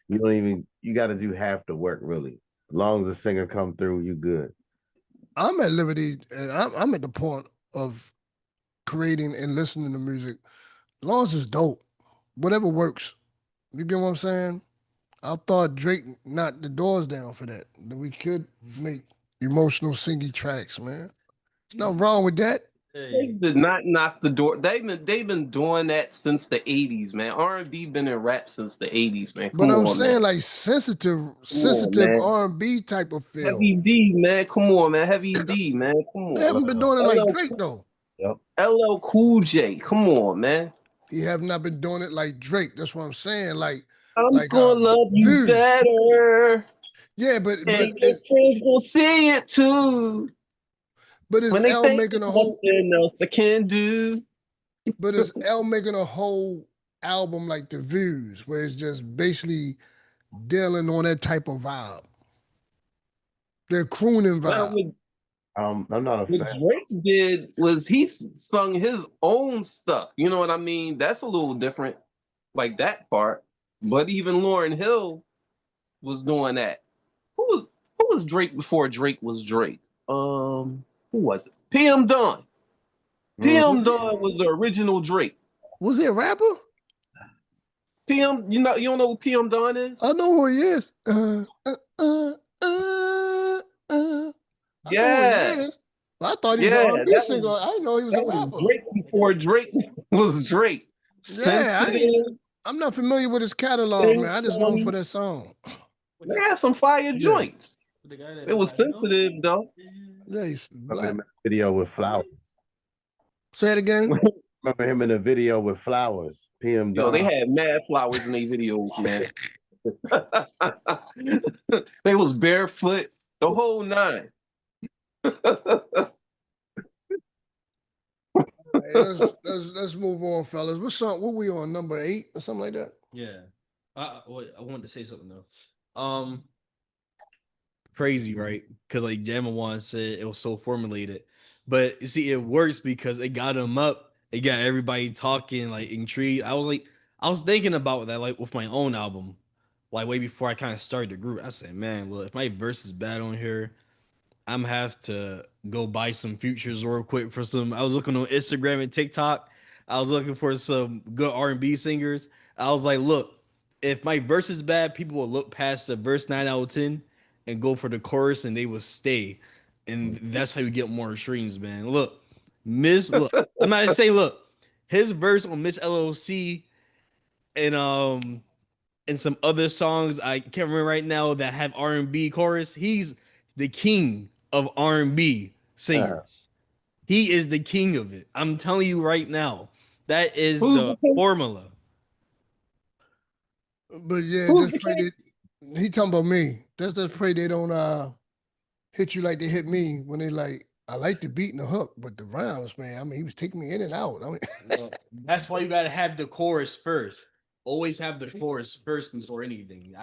you got to do half the work really. As long as the singer come through, you good. I'm at liberty, and I'm at the point of creating and listening to music. As long as it's dope, whatever works. You get what I'm saying? I thought Drake knocked the doors down for that. That we could make emotional singy tracks, man. There's nothing wrong with that. They did not knock the door. They've been doing that since the 80s, man. R&B been in rap since the 80s, man. But I'm saying like sensitive R&B type of feel. Heavy D, man. Come on, man. Heavy D, man. Come on. They haven't been doing it like Drake though. Yep. LL Cool J. Come on, man. He have not been doing it like Drake. That's what I'm saying. Like I'm gonna love you better. Yeah, but your friends will see it too. But is L making a whole nothing else I can do? But is L making a whole album like The Views, where it's just basically dealing on that type of vibe? They're crooning vibe. I'm not a fan. What Drake did was he sung his own stuff. You know what I mean? That's a little different, like that part. But even Lauryn Hill was doing that. Who was Drake before Drake was Drake? Who was it? PM Dawn. PM Dawn was the original Drake. Was he a rapper? PM, you don't know who PM Dawn is? I know who he is. Yeah. I thought he was an R&B singer. I didn't know he was a rapper. Drake before Drake was Drake. Yeah, I'm not familiar with his catalog, man. I just know him for that song. They had some fire joints. It was sensitive, though. Yeah, he's black. Video with flowers. Say it again. Remember him in the video with flowers. PM Dawn. Yo, they had mad flowers in their videos, man. They was barefoot, the whole nine. Hey, let's move on, fellas. What we on, number 8 or something like that? Yeah. I wanted to say something though. Crazy, right? Because like Jamma One said, it was so formulated. But you see, it works because it got him up. It got everybody talking, like intrigued. I was thinking about that, like with my own album, like way before I kind of started the group. I said, man, look, if my verse is bad on here, I'm gonna have to go buy some futures real quick for some. I was looking on Instagram and TikTok. I was looking for some good R&B singers. I was like, look, if my verse is bad, people will look past the verse 9 out of 10 and go for the chorus, and they will stay. And that's how you get more streams, man. Look, I'm not saying, look, his verse on Miss LOC and some other songs I can't remember right now that have R&B chorus. He's the king of R&B singers. He is the king of it. I'm telling you right now. That is the formula. But yeah, just pray that he talking about me. Just pray they don't hit you like they hit me when they like, I like the beat and the hook, but the rhymes, man, I mean, he was taking me in and out. I mean, that's why you gotta have the chorus first. Always have the chorus first before anything.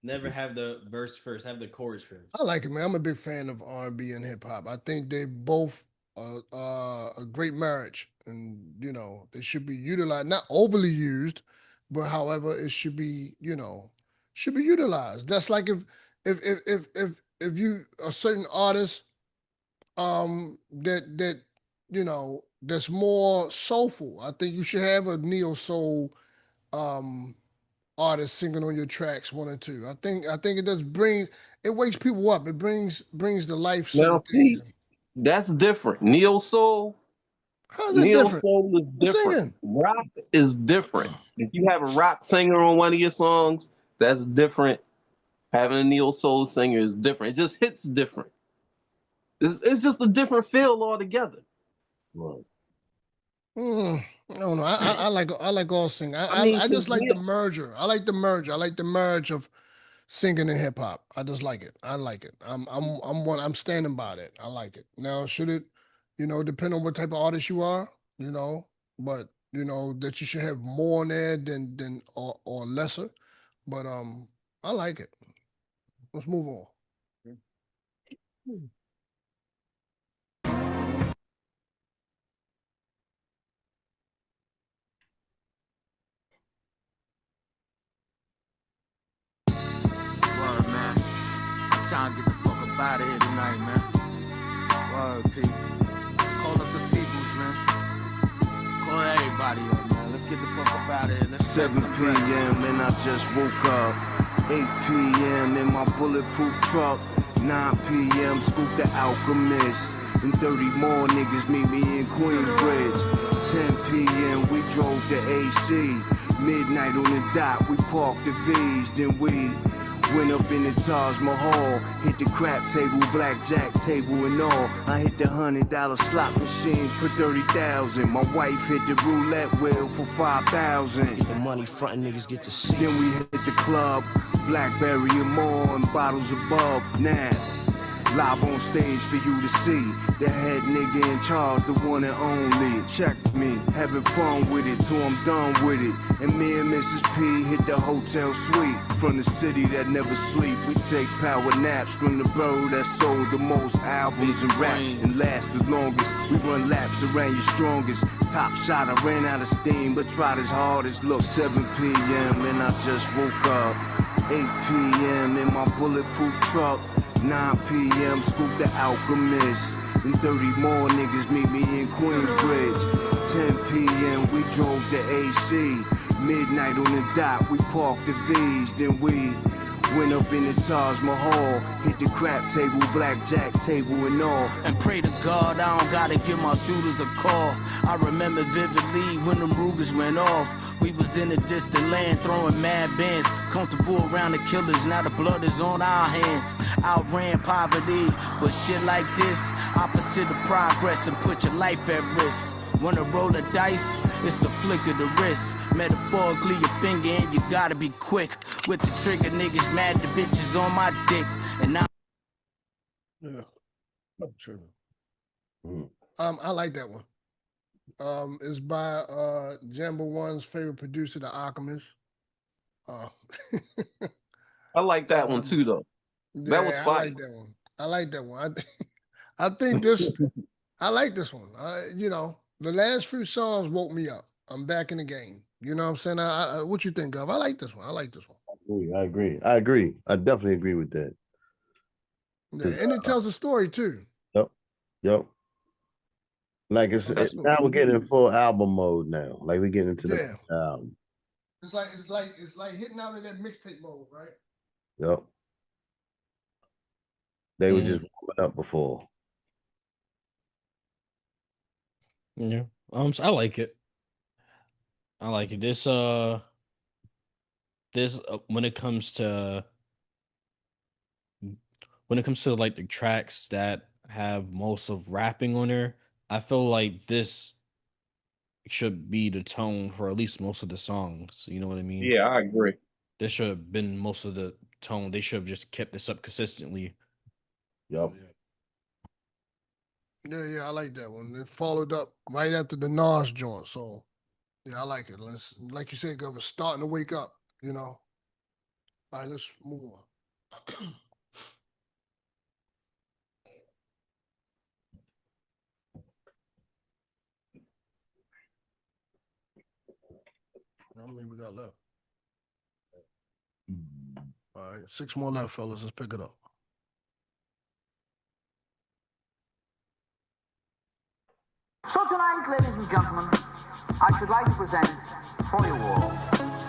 Never have the verse first. Have the chorus first. I like it, man. I'm a big fan of R&B and hip hop. I think they both are a great marriage, and you know they should be utilized, not overly used, but however it should be, you know, should be utilized. That's like if you a certain artist that you know that's more soulful. I think you should have a neo soul um artists singing on your tracks 1 or 2. I think it does bring it wakes people up. It brings to life certain Now, things. see, that's different. Neo soul, How's it neo different? soul is The different. singing. Rock is different. If you have a rock singer on one of your songs, that's different. Having a neo soul singer is different. It just hits different. It's just a different feel altogether. Right. I don't know. I like all singing. I mean, I just like the yeah. merger. I like the merger. I like the merge of singing and hip hop. I just like it. I like it. I'm standing by that. I like it. Now should it, you know, depend on what type of artist you are, you know, but you know that you should have more in there than or lesser. But I like it. Let's move on. Word, man. I'm trying to get the fuck up out of here tonight, man. Word, P. Call up the peoples, man. Call everybody up, man. Let's get the fuck up out of here. Let's 7 p.m. and I just woke up. 8 p.m. in my bulletproof truck. 9 p.m. scoop the Alchemist. And 30 more niggas meet me in Queensbridge. 10 p.m. we drove to AC. Midnight on the dot, we parked the V's. Then we went up in the Taj Mahal. Hit the crap table, blackjack table and all. I hit the $100 slot machine for 30,000. My wife hit the roulette wheel for 5,000. Get the money, front niggas get the seat. Then we hit the club, Blackberry and more, and bottles of bub. Now, live on stage for you to see. The head nigga in charge, the one and only. Check me, having fun with it till I'm done with it. And me and Mrs. P hit the hotel suite. From the city that never sleep, we take power naps from the borough that sold the most albums and rap and last the longest. We run laps around your strongest. Top shot, I ran out of steam, but tried as hard as look. 7 p.m. and I just woke up. 8 p.m. in my bulletproof truck. 9 p.m. scoop the Alchemist. And 30 more niggas meet me in Queensbridge. 10 p.m. we drove to AC. Midnight on the dot, we parked the V's. Then we went up in the Taj Mahal. Hit the crap table, blackjack table and all. And pray to God I don't gotta give my shooters a call. I remember vividly when them Rugers went off. We was in a distant land throwing mad bands. Comfortable around the killers, now the blood is on our hands. Outran poverty, but shit like this, opposite of progress and put your life at risk. When a roll of dice, it's the flick of the wrist. Metaphorically, your finger and you gotta be quick. With the trigger, niggas mad, the bitches on my dick. And now... Yeah, true. I like that one. It's by Jambo One's favorite producer, The Alchemist. I like that one too, though. That was fire. I like that one. I like that one. I think this. I like this one. You know, the last few songs woke me up. I'm back in the game. You know what I'm saying? What you think of? I like this one. I like this one. I agree. I definitely agree with that. Yeah, and it tells a story too. Yep. Like now we're getting in full album mode now. Like we're getting into the album. It's like hitting out of that mixtape mode, right? Yep. They were just warming up before. Yeah. I like it. I like it. This when it comes to like the tracks that have most of rapping on there, I feel like this should be the tone for at least most of the songs. You know what I mean? Yeah, I agree. This should have been most of the tone. They should have just kept this up consistently. Yep. Yeah, I like that one. It followed up right after the Nas joint. So yeah, I like it. Like you said, Governor, starting to wake up, you know. All right, let's move on. How many we got left? All right, 6 more left, fellas. Let's pick it up. So tonight, ladies and gentlemen, I should like to present for you all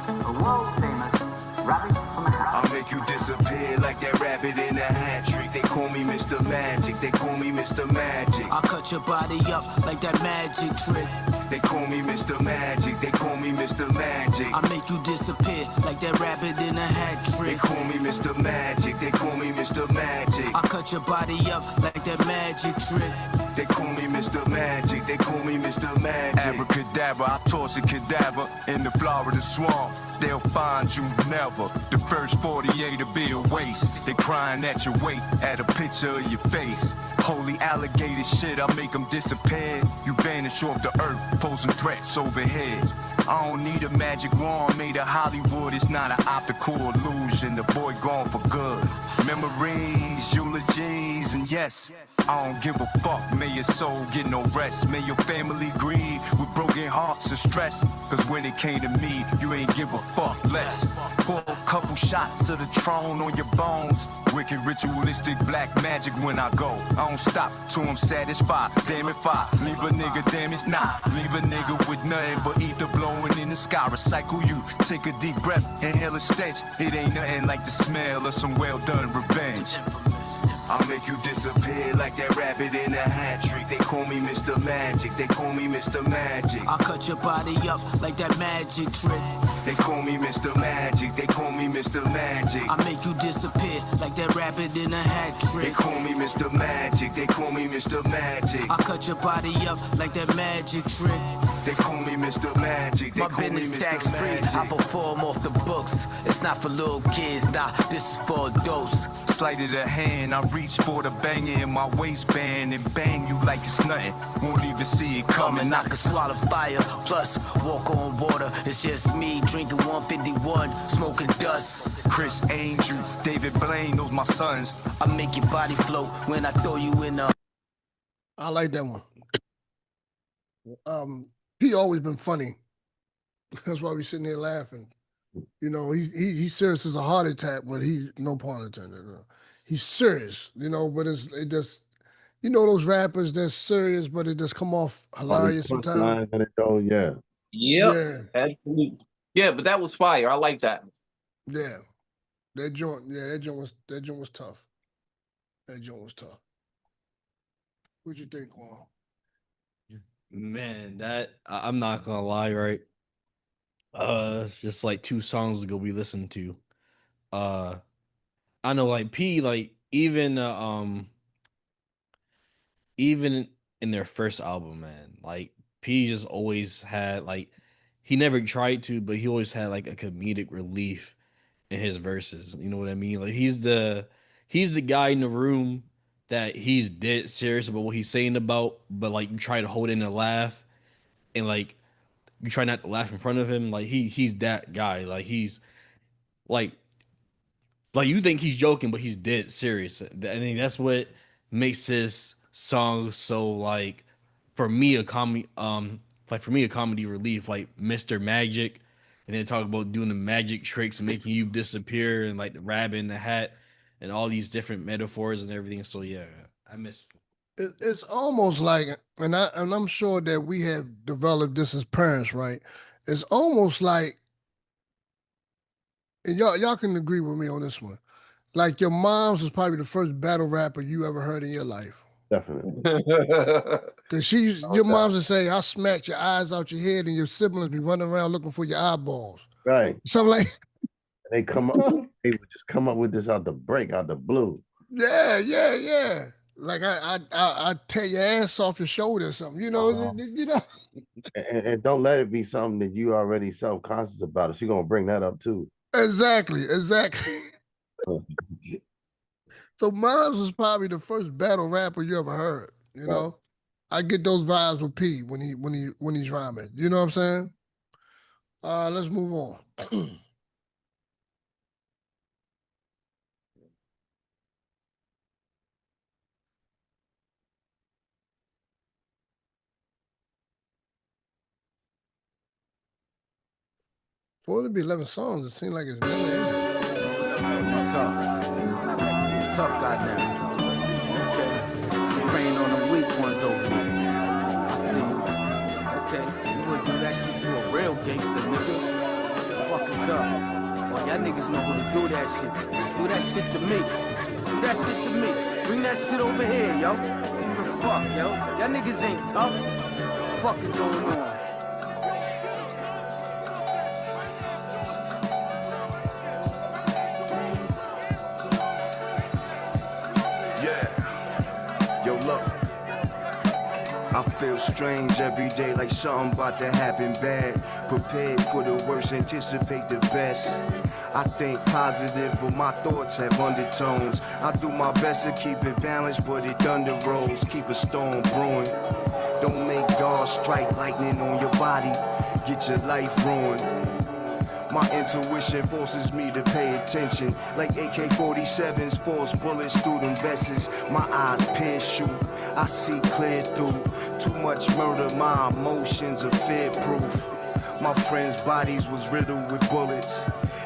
a world-famous rabbit from the hat. I'll make you disappear like that rabbit in a hat trick. They call me Mr. Magic. They call me Mr. Magic. I'll cut your body up like that magic trick. They call me Mr. Magic. They call me Mr. Magic. I make you disappear like that rabbit in a hat They trick. call me Mr. Magic. They call me Mr. Magic. I cut your body up like that magic trick. They call me Mr. Magic. They call me Mr. Magic. Abracadabra, I toss a cadaver in the Florida swamp. They'll find you never. The first 48 to be a waste. They crying at your weight, at a picture of your face. Holy alligator shit, I make them disappear. You vanish off the earth, posing threats overhead. I don't need a magic wand made of Hollywood. It's not an optical illusion. The boy gone for good. Memories, eulogies, and yes, I don't give a fuck. May your soul get no rest. May your family grieve with broken hearts and stress. Cause when it came to me, you ain't give a fuck less. Pour a couple shots of the throne on your bones. Wicked ritualistic black magic when I go. I don't stop till I'm satisfied. Damn if I leave a nigga, damn it's not. Leave a nigga with nothing but ether blowing in the sky. Recycle you, take a deep breath, inhale a stench. It ain't nothing like the smell of some well done revenge. I'll make you disappear like that rabbit in a hat trick. They call me Mr. Magic. They call me Mr. Magic. I cut your body up like that magic trick. They call me Mr. Magic. They call me Mr. Magic. I make you disappear like that rabbit in a hat They trick. call me Mr. Magic. They call me Mr. Magic. I cut your body up like that magic trick. They call me Mr. Magic. They My call me business Mr. tax free. Magic. I perform off the books. It's not for little kids. Nah, this is for adults. Sleight of the hand, I reach for the banger in my waistband and bang you like it's nothing. Won't even see it coming. I can swallow fire, plus walk on water. It's just me drinking 151, smoking dust. Chris Angel, David Blaine, those my sons. I make your body float when I throw you in the. I like that one. P always been funny. That's why we sitting there laughing. You know, he's serious as a heart attack, but he no pun intended. He's serious, you know, but it just, you know, those rappers that's serious, but it just come off hilarious sometimes. And it don't, yeah. Yep. Absolutely. Yeah, but that was fire. I like that. Yeah. That joint was tough. That joint was tough. What'd you think, Juan? Man, I'm not gonna lie, right? Just like 2 songs ago we listened to. I know like P, like even in their first album, man, like P just always had like he never tried to, but he always had like a comedic relief in his verses. You know what I mean? Like he's the guy in the room that he's dead serious about what he's saying about, but like you try to hold in a laugh and like you try not to laugh in front of him. Like he's that guy. Like he's like you think he's joking, but he's dead serious. I think that's what makes his songs so like for me a comedy relief, like Mr. Magic, and then talk about doing the magic tricks and making you disappear and like the rabbit in the hat and all these different metaphors and everything. So yeah, I miss. It's almost like, and I'm sure that we have developed this as parents, right? It's almost like, and y'all can agree with me on this one. Like your mom's was probably the first battle rapper you ever heard in your life. Definitely. Cause your mom's would say, "I smacked your eyes out your head," and your siblings be running around looking for your eyeballs. Right. Something like. They would just come up with this out the blue. Yeah. Like I tear your ass off your shoulder or something, you know, you know. And don't let it be something that you already self-conscious about. It. She's gonna bring that up too. Exactly. So Moms was probably the first battle rapper you ever heard, you know? I get those vibes with P when he's rhyming. You know what I'm saying? Let's move on. Boy, it'll be 11 songs. It seems like it's never ending. Tough guy now. Okay. Praying on the weak ones over there. I see you. Okay. You would do that shit to a real gangster, nigga. What the fuck is up? Well, y'all niggas know who to do that shit. Do that shit to me. Do that shit to me. Bring that shit over here, yo. What the fuck, yo? Y'all niggas ain't tough. What the fuck is going on? I feel strange every day, like something about to happen bad. Prepared for the worst, anticipate the best. I think positive, but my thoughts have undertones. I do my best to keep it balanced, but it thunder rolls. Keep a storm brewing. Don't make God strike lightning on your body. Get your life ruined. My intuition forces me to pay attention. Like AK-47s force bullets through them vests. My eyes pierce you, I see clear through. Too much murder, my emotions are fear-proof. My friends' bodies was riddled with bullets.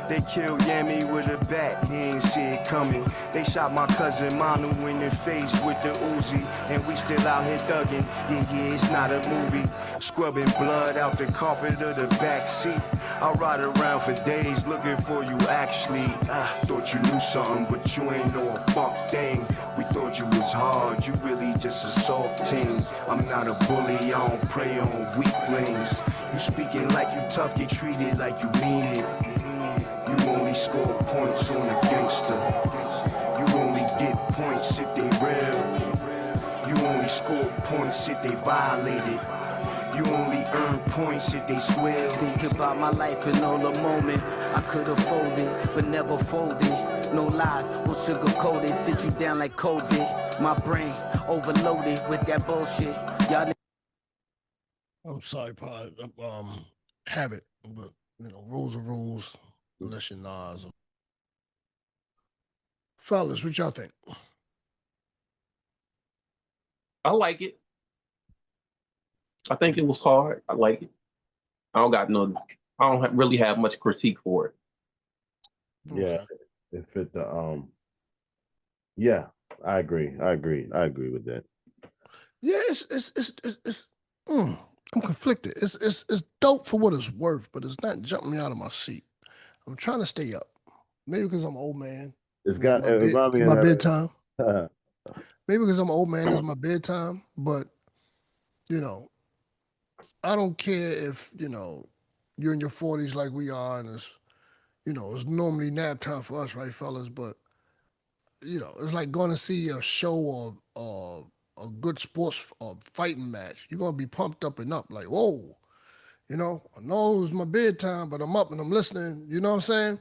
They killed Yami with a bat, he ain't see it coming. They shot my cousin Manu in the face with the Uzi. And we still out here thugging, yeah, it's not a movie. Scrubbing blood out the carpet of the back seat. I ride around for days looking for you actually. Thought you knew something, but you ain't know a fuck thing. We thought you was hard, you really just a soft team. I'm not a bully, I don't prey on weaklings. You speaking like you tough, get treated like you mean it. You only score points on a gangster. You only get points if they real. You only score points if they violated. You only earn points if they square. Think about my life and all the moments I could have folded, but never folded. No lies, we'll sugarcoat it, sit you down like COVID. My brain overloaded with that bullshit. Y'all. I'm sorry, Pod. Have it, but rules are rules. Unless you're Nas. Fellas, what y'all think? I like it. I think it was hard. I like it. I don't really have much critique for it. Yeah, it fit the yeah, I agree with that. Yeah, I'm conflicted. It's dope for what it's worth, but it's not jumping me out of my seat. I'm trying to stay up. Maybe because I'm an old man. It's got my bedtime. Maybe because I'm an old man, this is my bedtime. But I don't care if you're in your 40s like we are, and it's normally nap time for us, right, fellas? But it's like going to see a show or a good sports fighting match. You're gonna be pumped up and up, like whoa. I know it's my bedtime, but I'm up and I'm listening. You know what I'm saying?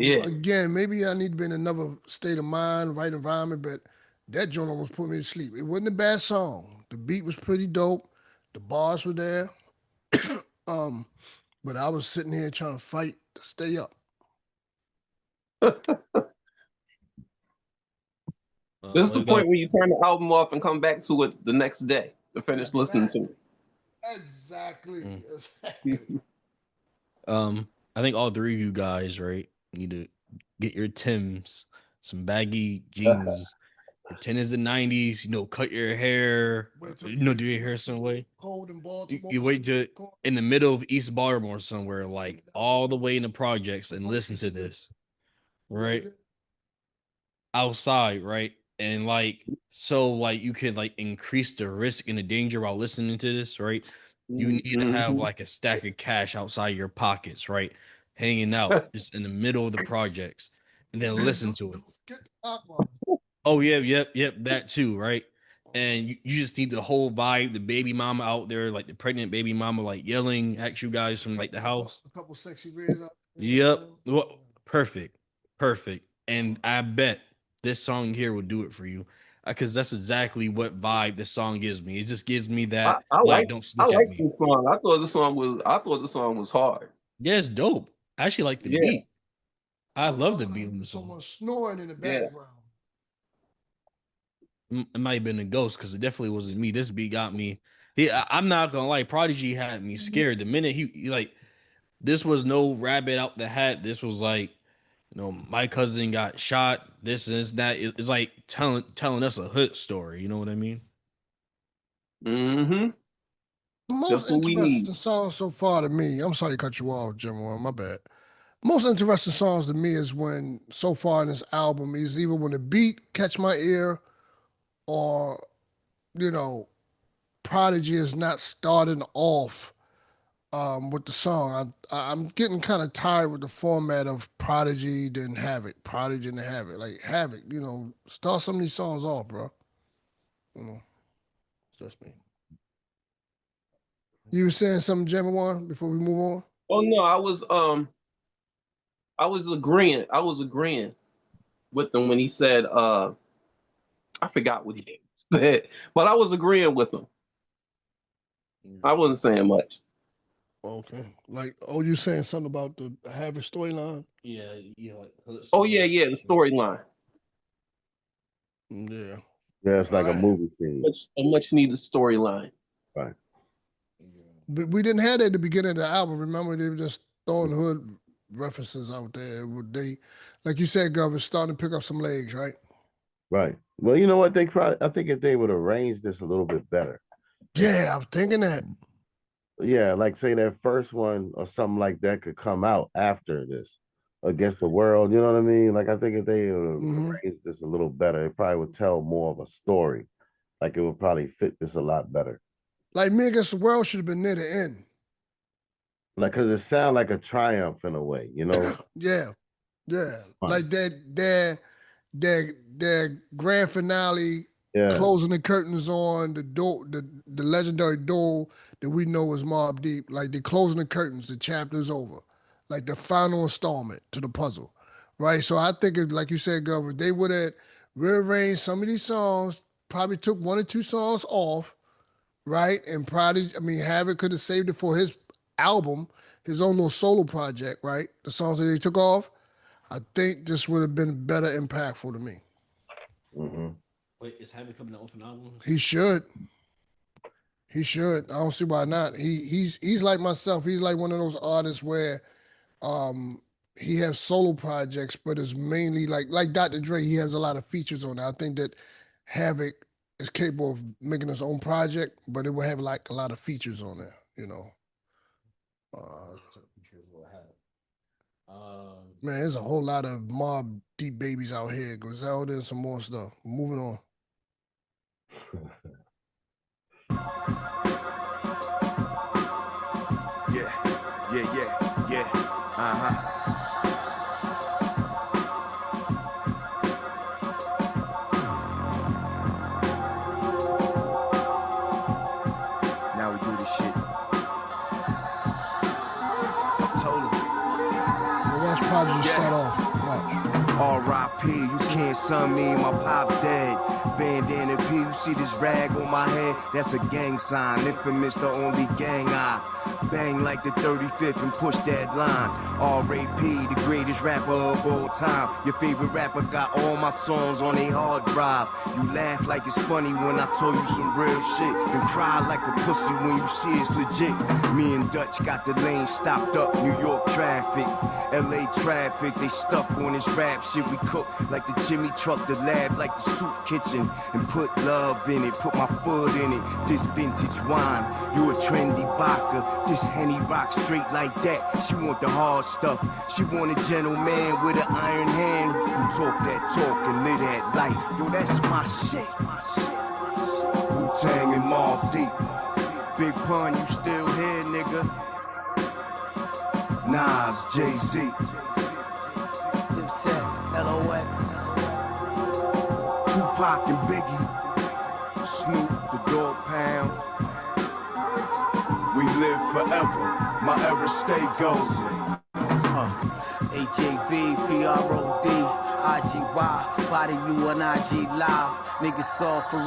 Yeah. Again, maybe I need to be in another state of mind, right environment, but that joint almost put me to sleep. It wasn't a bad song. The beat was pretty dope. The bars were there. But I was sitting here trying to fight to stay up. This is the point where you turn the album off and come back to it the next day to finish listening to it. Exactly. I think all three of you guys, right, need to get your Timbs, some baggy jeans. Pretend it's the 90s, cut your hair, do your hair some way. Cold in Baltimore. You wait to in the middle of East Baltimore somewhere, like all the way in the projects, and listen to this, right? Outside, right? And you could increase the risk and the danger while listening to this, right? You need to have a stack of cash outside your pockets, right? Hanging out just in the middle of the projects, and then listen to it. Oh, yep, that too, right? And you just need the whole vibe, the baby mama out there, the pregnant baby mama, yelling at you guys from the house. A couple sexy rays out there. Yep. Well, perfect. And I bet this song here will do it for you. because that's exactly what vibe this song gives me. It just gives me that I like, don't look at me. this song. I thought the song was hard. Yeah, it's dope. I actually like the beat. I love the beat in the song. Someone snoring in the background. It might have been a ghost because it definitely wasn't me. This beat got me. I'm not gonna lie. Prodigy had me scared the minute he like. This was no rabbit out the hat. This was like, my cousin got shot. This and that. It's like telling us a hood story. You know what I mean? Mm-hmm. The most interesting song so far to me. I'm sorry to cut you off, Jim. My bad. Most interesting songs to me is when so far in this album is either when the beat catch my ear, or Prodigy is not starting off with the song. I'm getting kind of tired with the format of Prodigy then Havoc, Prodigy then Havoc. Like Havoc, start some of these songs off, bro. It's just me. You were saying something, Jam, before we move on? Oh no, I was agreeing. I was agreeing with him when he said, I forgot what he said, but I was agreeing with him. I wasn't saying much. Okay. Like, you saying something about the Havoc storyline? Yeah. The storyline. Yeah. Yeah, it's like a movie scene. A much needed storyline. Right. But we didn't have that at the beginning of the album. Remember, they were just throwing hood references out there. They, like you said, Gov, starting to pick up some legs, right? Right. Well, you know what? I think if they would arrange this a little bit better. Yeah, I'm thinking that. Yeah, like say that first one or something like that could come out after this Against the World. You know what I mean? Like, I think if they arranged this a little better, it probably would tell more of a story. Like, it would probably fit this a lot better. Like, Me Against the World should have been near the end. Like, because it sounds like a triumph in a way, Yeah. Like their grand finale, closing the curtains on the door, the legendary door that we know as Mobb Deep. Like, they're closing the curtains, the chapter's over. Like the final installment to the puzzle, right? So I think, like you said, Governor, they would have rearranged some of these songs, probably took one or two songs off, right? And Havoc could have saved it for his album, his own little solo project, right? The songs that they took off. I think this would have been better impactful to me. Mm-hmm. Wait, is Havoc coming out with an album? He should. I don't see why not. He's like myself. He's like one of those artists where he has solo projects, but it's mainly like Dr. Dre. He has a lot of features on it. I think that Havoc is capable of making his own project, but it will have like a lot of features on there. Man, there's a whole lot of Mobb Deep babies out here. Griselda and some more stuff. Moving on. Yeah. Now we do this shit. I told him. Watch Prodigy start off. R.I.P. You can't son me, my pop's dead. Bandana P, you see this rag on my head? That's a gang sign, infamous, the only gang I bang like the 35th and push that line. R.A.P., the greatest rapper of all time. Your favorite rapper got all my songs on a hard drive. You laugh like it's funny when I told you some real shit, and cry like a pussy when you see it's legit. Me and Dutch got the lane stopped up, New York traffic, LA traffic, they stuck on this rap shit. We cook like the Jimmy truck, the lab like the soup kitchen, and put love in it, put my foot in it. This vintage wine, you a trendy vodka. This Henny rock straight like that. She want the hard stuff. She want a gentleman with an iron hand who talk that talk and live that life. Yo, that's my shit. Wu-Tang and Mobb Deep. Big pun, you still here, nigga? Nas, Jay-Z. Dipset, LOX. Tupac and Biggie. Snoop, the Dog Pound. We live forever. My ever stay golden. AJV, PROD. IGY, body you on IG Live. Niggas soft for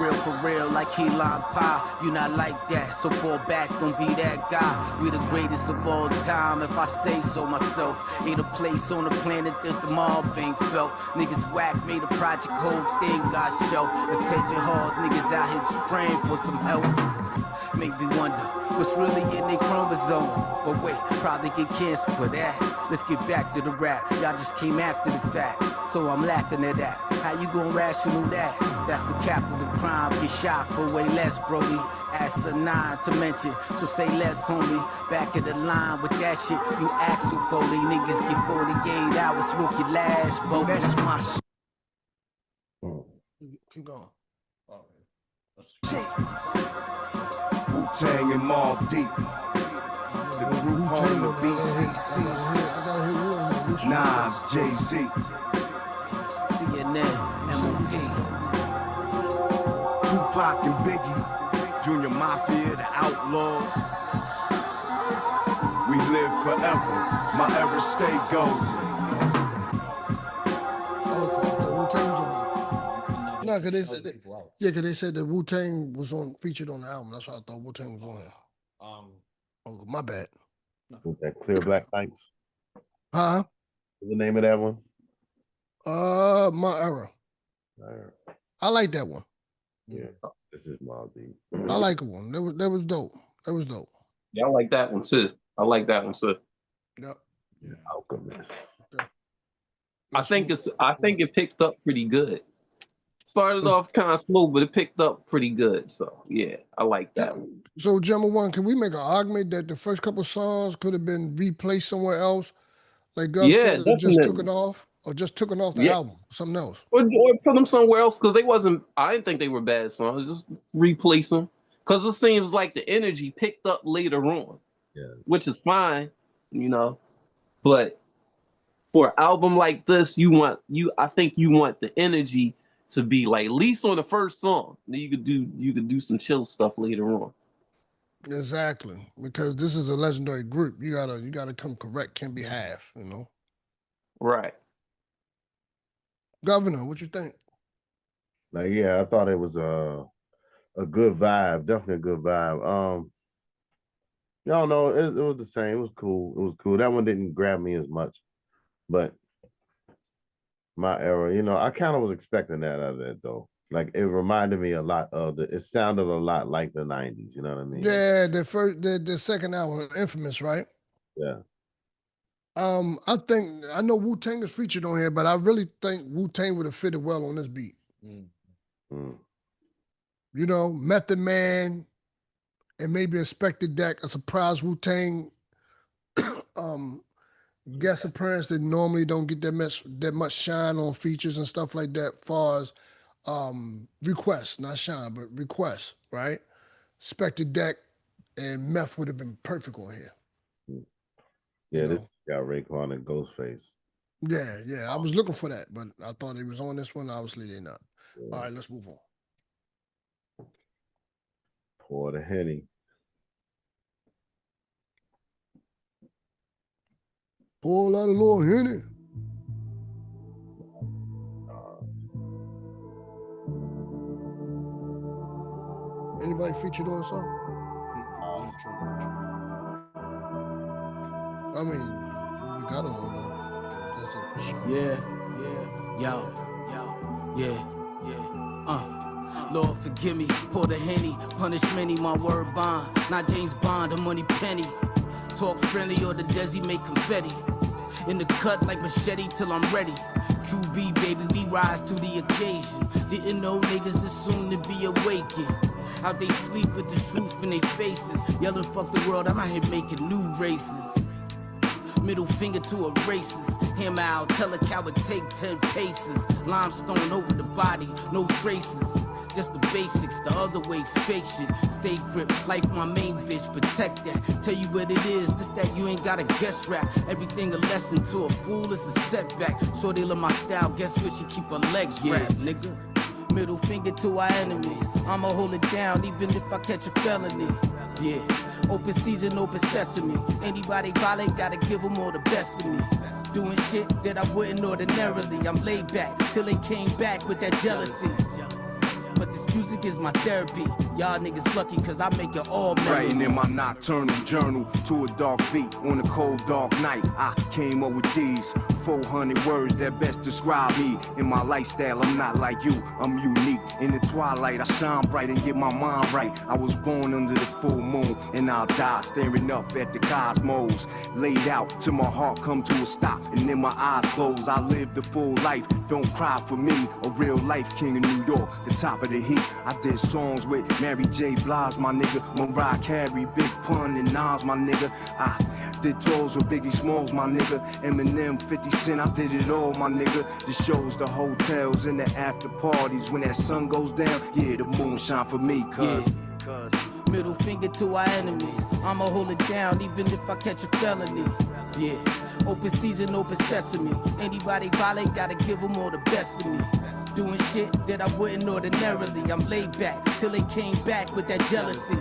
real, like key lime pie. You not like that, so fall back, don't be that guy. We the greatest of all time, if I say so myself. Ain't a place on the planet that the mobb ain't felt. Niggas whack, made a project, whole thing got shelved. Attention halls, niggas out here just praying for some help. Make me wonder what's really in their chromosome. But wait, probably get cancer for that. Let's get back to the rap. Y'all just came after the fact, so I'm laughing at that. How you gon' rational that? That's the capital crime. Get shot for way less, Brody. Ask a 9 to mention, so say less, homie. Back of the line with that shit, you Axel Foley. Niggas get 48 hours, smoke your last, bro. That's my shit. Keep going. Wu-Tang and Mobb Deep. The group on the BCC. Nas, Jay-Z. CNN, MOP. Tupac and Biggie. Junior Mafia, the Outlaws. We live forever. My ever stay golden. No, cause they said cause they said that Wu-Tang was featured on the album. That's why I thought Wu-Tang was on here. Oh, my bad. That Clear Black Nights. Huh? What's the name of that one? My Era. I like that one. Yeah, this is Mobb Deep. I like the one. That was dope. That was dope. Yeah, I like that one too. Yep. Yeah, Alchemist. Yeah. I think it picked up pretty good. Started off kind of slow, but it picked up pretty good. So yeah, I like that one. So, Gemma One, can we make an argument that the first couple songs could have been replaced somewhere else? Like Gus said, just took it off the album, something else. Or put them somewhere else, because I didn't think they were bad songs. Just replace them. Because it seems like the energy picked up later on. Yeah. Which is fine, but for an album like this, I think you want the energy to be like at least on the first song. Then you could do some chill stuff later on. Exactly, because this is a legendary group. You gotta come correct. Can't be half, Right. Governor, what you think? Like, yeah, I thought it was a good vibe. Definitely a good vibe. I don't know. It was the same. It was cool. That one didn't grab me as much, but My Era, I kind of was expecting that out of that though. Like it reminded me a lot of it sounded a lot like the 90s, you know what I mean? Yeah, the second album, Infamous, right? Yeah. I know Wu-Tang is featured on here, but I really think Wu-Tang would have fitted well on this beat. Method Man and maybe Inspector Deck, a surprise Wu-Tang guest appearance that normally don't get that much shine on features and stuff like that, far as requests, not shine, but requests, right? Inspector Deck and Meth would have been perfect on here. Yeah, this got Raekwon and Ghostface. Yeah, I was looking for that, but I thought it was on this one. Obviously, they're not. Yeah. All right, let's move on. Pour the Henny. Pour out a little Henny. Anybody featured on the song? I mean, we got it on there. That's a show. Lord forgive me, pour the Henny, punish many, my word bond. Not James Bond, a money penny. Talk friendly or the Desi make confetti. In the cut like machete till I'm ready. QB baby, we rise to the occasion. Didn't know niggas this soon to be awakened. Out they sleep with the truth in their faces. Yelling fuck the world, I'm out here making new races. Middle finger to a racist. Hammer out, tell a coward take 10 paces. Limestone over the body, no traces. Just the basics, the other way, fake shit. Stay grip, life my main bitch, protect that. Tell you what it is, this that you ain't gotta guess rap. Everything a lesson to a fool is a setback. So they love my style, guess what, she keep her legs wrapped, nigga. Middle finger to our enemies. I'ma hold it down even if I catch a felony. Yeah, open season, open sesame. Anybody violate, gotta give them all the best of me. Doing shit that I wouldn't ordinarily. I'm laid back till they came back with that jealousy. But this music is my therapy. Y'all niggas lucky cause I make it all memory. Writing in my nocturnal journal to a dark beat on a cold dark night. I came up with these 400 words that best describe me. In my lifestyle, I'm not like you, I'm unique. In the twilight, I shine bright and get my mind right. I was born under the full moon, and I'll die staring up at the cosmos. Laid out till my heart come to a stop, and then my eyes close. I live the full life, don't cry for me. A real life king in New York, the top of the heat. I did songs with Mary J. Blige, my nigga. Mariah Carey, Big Pun, and Nas, my nigga. I did tours with Biggie Smalls, my nigga. Eminem, 50 Cent, I did it all, my nigga. The shows, the hotels, and the after parties. When that sun goes down, yeah, the moon shine for me, cuz. Middle finger to our enemies. I'ma hold it down even if I catch a felony. Yeah, open season, open sesame. Anybody violate, gotta give them all the best of me. Doing shit that I wouldn't ordinarily. I'm laid back till they came back with that jealousy.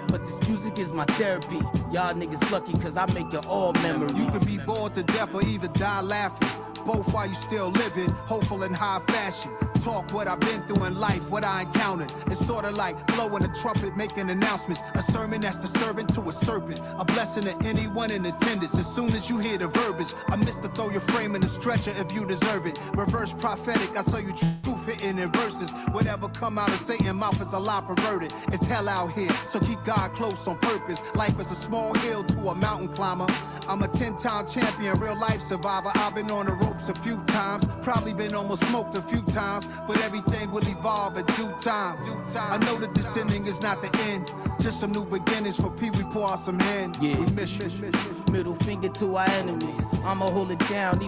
But this music is my therapy. Y'all niggas lucky cause I make it all memories. You can be bored to death or even die laughing. Both while you still living, hopeful in high fashion. Talk what I've been through in life, what I encountered. It's sorta like blowing a trumpet, making announcements. A sermon that's disturbing to a serpent. A blessing to anyone in attendance. As soon as you hear the verbiage, I miss to throw your frame in the stretcher if you deserve it. Reverse prophetic, I saw you truth hitting in verses. Whatever come out of Satan's mouth is a lie perverted. It's hell out here, so keep God close on purpose. Life is a small hill to a mountain climber. I'm a 10-time champion, real life survivor. I've been on the ropes a few times, probably been almost smoked a few times, but everything will evolve in due time. I know that this ending is not the end, just some new beginnings for P. We pour out some hand. Yeah. We miss you. Middle finger to our enemies. I'ma hold it down.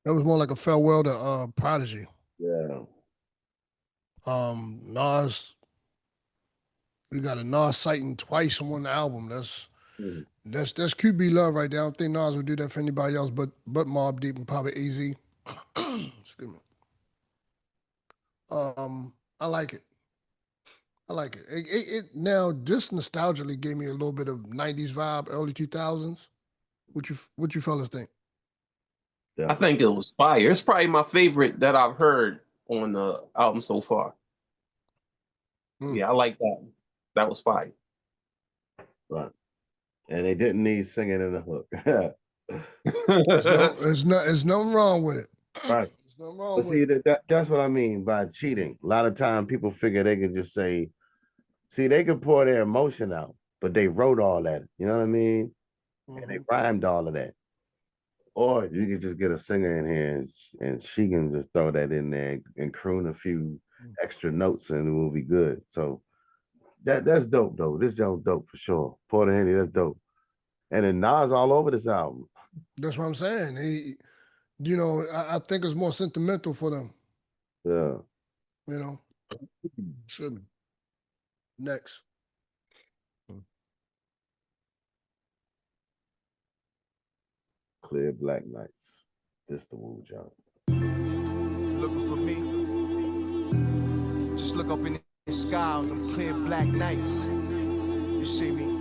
That was more like a farewell to Prodigy. Yeah. Nas, we got a Nas sighting twice on one album. That's QB love right there. I don't think Nas would do that for anybody else but Mobb Deep and probably AZ. Excuse me. I like it. I like it. It now just nostalgically gave me a little bit of 90s vibe, early 2000s. What you fellas think? I think it was fire. It's probably my favorite that I've heard on the album so far. Yeah, I like that. That was fire. Right. And they didn't need singing in the hook. There's nothing wrong with it. Right. There's nothing wrong But with see, it. that's what I mean by cheating. A lot of time people figure they can just say, see, they can pour their emotion out, but they wrote all that. You know what I mean? And they rhymed all of that. Or you can just get a singer in here and she can just throw that in there and croon a few extra notes and it will be good. So that's dope though. This joint's dope for sure. Porter Henny, that's dope. And then Nas all over this album. That's what I'm saying. I think it's more sentimental for them. Yeah. You know. Should be. Next. Clear Black Nights. This the Woo joint. Looking for me? Just look up in the sky on them clear black nights. You see me?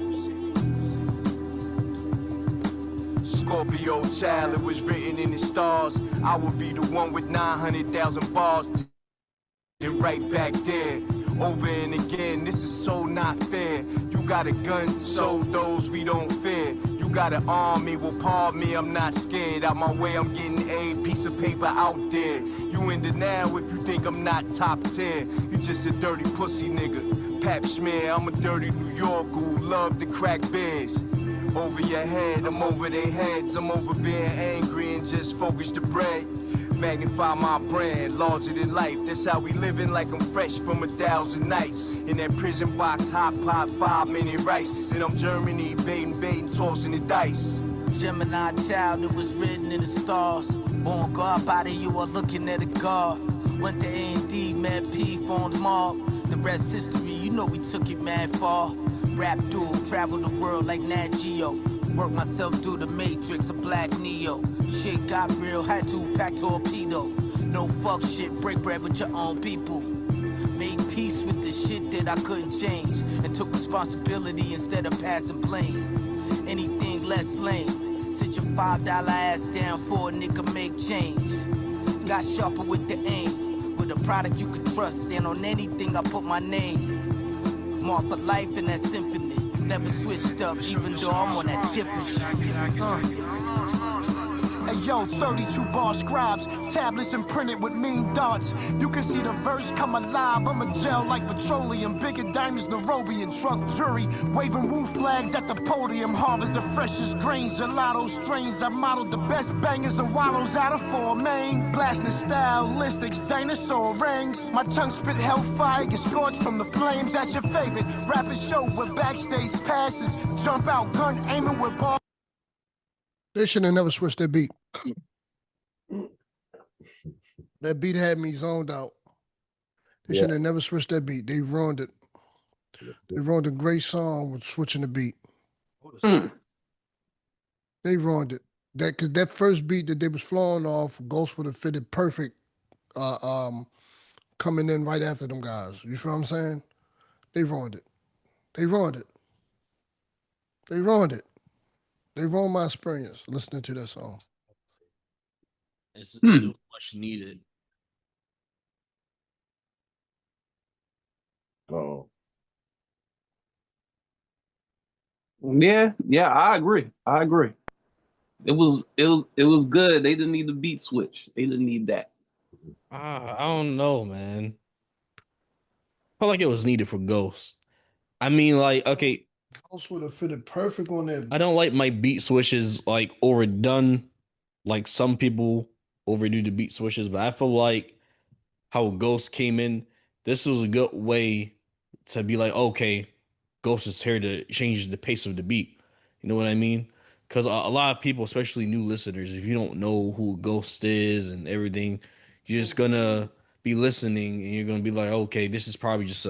Scorpio child, it was written in the stars. I would be the one with 900,000 bars. And right back there, over and again, this is so not fair. You got a gun, so those we don't fear. You got an army, well pardon me, I'm not scared. Out my way, I'm getting a piece of paper out there. You in denial if you think I'm not top tier. You just a dirty pussy nigga, pap smear. I'm a dirty New Yorker who love to crack beers. Over your head, I'm over their heads. I'm over being angry and just focus the bread. Magnify my brand, larger than life. That's how we living, like I'm fresh from 1,000 nights. In that prison box, hot pot, 5-minute rice. Then I'm Germany, baiting, tossing the dice. Gemini child, it was written in the stars. Born God, body, you are looking at a God. Went to A&D, mad P, formed mobb. The rest history, you know we took it mad far. Rap duel, travel the world like Nat Geo. Work myself through the matrix, a black Neo. Shit got real, had to pack torpedo. No fuck shit, break bread with your own people. Made peace with the shit that I couldn't change. And took responsibility instead of passing blame. Anything less lame, Sit your $5 ass down for a nigga make change. Got sharper with the aim. With a product you can trust, and on anything I put my name. Mark for life in that symphony. Never switched up, even though I'm on that different shit. Hey yo, 32 bar scribes, tablets imprinted with mean darts. You can see the verse come alive. I'm a gel like petroleum, bigger diamonds, Nairobian truck jury, waving woo flags at the podium. Harvest the freshest grains, gelato strains. I modeled the best bangers and wallows out of 4 main. Blasting stylistics, dinosaur rings. My tongue spit hellfire, get scorched from the flames. At your favorite rapid show with backstage passes. Jump out, gun aiming with ball. They should have never switched their beat. That beat had me zoned out. They should have never switched that beat. They ruined it. They ruined a great song with switching the beat. They ruined it. Cause that first beat that they was flowing off, Ghost would have fitted perfect coming in right after them guys. You feel what I'm saying? They ruined it. They ruined it. They ruined it. They ruined my experience listening to that song. It's much needed. Oh. Yeah, I agree. It was good. They didn't need the beat switch. They didn't need that. I don't know, man. I felt like it was needed for Ghost. I mean, like, okay. Ghost would have fitted perfect on that. I don't like my beat switches like overdone. Like some people overdo the beat switches, but I feel like how Ghost came in, this was a good way to be like, okay, Ghost is here to change the pace of the beat. You know what I mean? Because a lot of people, especially new listeners, if you don't know who Ghost is and everything, you're just gonna be listening and you're gonna be like, okay, this is probably just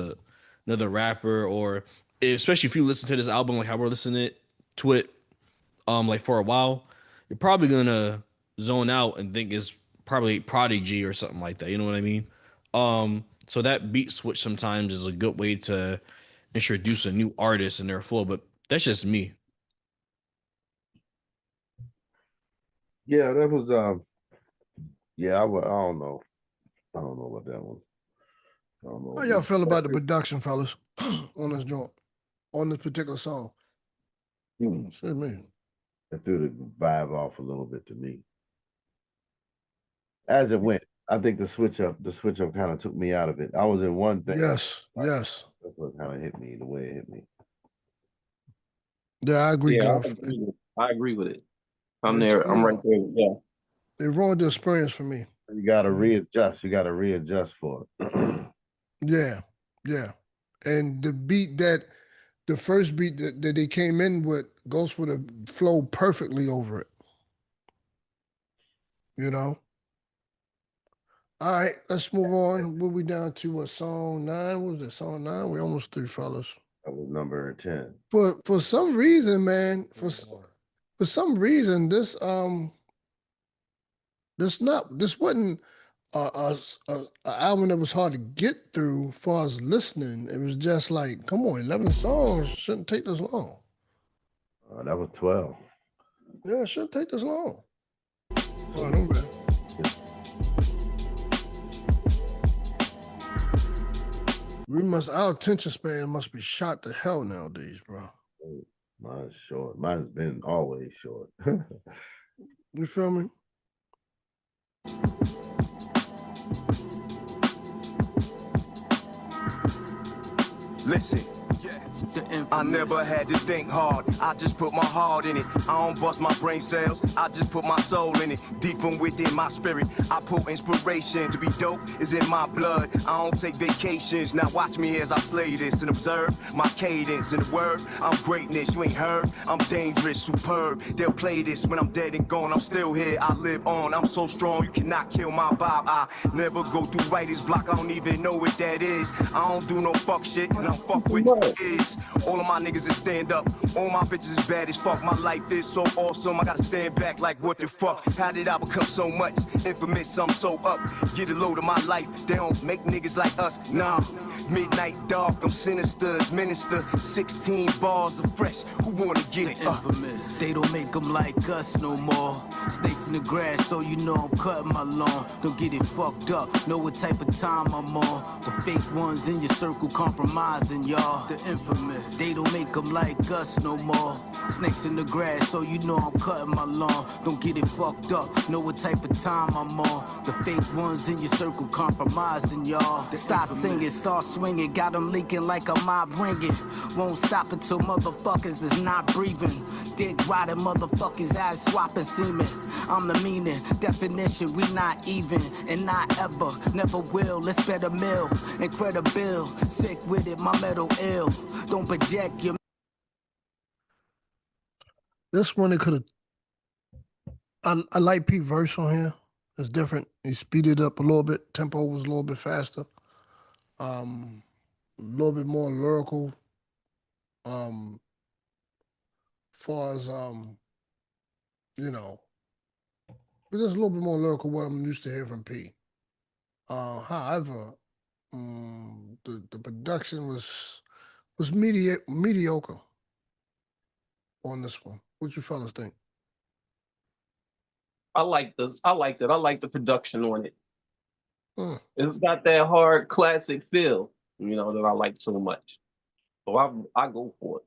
another rapper, or especially if you listen to this album like how we're listening to it, like for a while, you're probably gonna zone out and think it's probably Prodigy or something like that. You know what I mean? So that beat switch sometimes is a good way to introduce a new artist and their flow, but that's just me. Yeah, that was yeah, I don't know. I don't know about that one. I don't know. How y'all feel about the production, fellas, on this joint, on this particular song? Say me. It threw the vibe off a little bit to me. As it went, I think the switch up kind of took me out of it. I was in one thing. Yes. That's what kind of hit me, the way it hit me. Yeah, I agree, Yeah, Guff. I agree with it. I'm there. I'm right there. Yeah. They ruined the experience for me. You got to readjust. You got to readjust for it. Yeah. And the first beat that they came in with, Ghost would have flowed perfectly over it. You know? All right, let's move on. We'll be down to song 9. What was it? Song 9? We almost through, fellas. That was number 10. For some reason, man, for some reason, this wasn't a album that was hard to get through as far as listening. It was just like, come on, 11 songs shouldn't take this long. That was 12. Yeah, it shouldn't take this long. Oh, don't bad. Our attention span must be shot to hell nowadays, bro. Mine's short. Mine's been always short. You feel me? Listen. I never had to think hard, I just put my heart in it. I don't bust my brain cells, I just put my soul in it. Deep from within my spirit, I put inspiration. To be dope is in my blood, I don't take vacations. Now watch me as I slay this and observe my cadence. In the word, I'm greatness, you ain't heard? I'm dangerous, superb. They'll play this when I'm dead and gone. I'm still here, I live on, I'm so strong, you cannot kill my vibe. I never go through writer's block, I don't even know what that is. I don't do no fuck shit, and I fuck with is. infamous. All of my niggas is stand up. All my bitches is bad as fuck. My life is so awesome. I gotta stand back like what the fuck. How did I become so much infamous? I'm so up. Get a load of my life. They don't make niggas like us. Nah. Midnight dark. I'm sinister as minister. 16 bars of fresh. Who wanna get it? Infamous. They don't make them like us no more. Snakes in the grass, so you know I'm cutting my lawn. Don't get it fucked up. Know what type of time I'm on. The fake ones in your circle compromising y'all. The infamous. They don't make them like us no more. Snakes in the grass, so you know I'm cutting my lawn. Don't get it fucked up. Know what type of time I'm on. The fake ones in your circle compromising y'all. Stop singing, start swinging. Got them leaking like a mob ringing. Won't stop until motherfuckers is not breathing. Dick riding motherfuckers eyes swapping semen. I'm the meaning, definition, we not even. And not ever, never will. Let's bet a mill. Incredible, sick with it, my metal ill. Don't project your. This one, it could have. I like Pete verse on here. It's different. He speeded up a little bit. Tempo was a little bit faster. A little bit more lyrical. Far as you know, but just a little bit more lyrical what I'm used to hearing from P. However, the production was mediocre on this one. What you fellas think? I like this. I liked it. I like the production on it. It's got that hard classic feel, you know, that I like so much. So I go for it.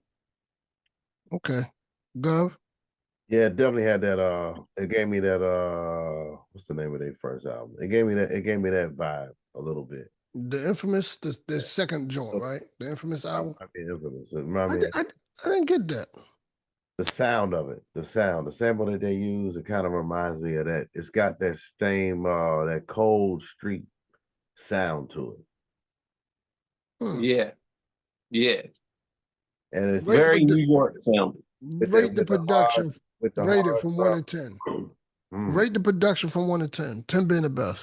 Okay. Gov? Yeah, it definitely had that it gave me that what's the name of their first album? It gave me that vibe a little bit. The Infamous, the second joint, right? The Infamous album? I mean, Infamous. I didn't get that. The sound of it, the sample that they use, it kind of reminds me of that. It's got that same that cold street sound to it. Yeah. Yeah. And it's very New York sound. Rate the production. Rate it from 1 to 10. Rate the production from 1 to 10. 10 being the best.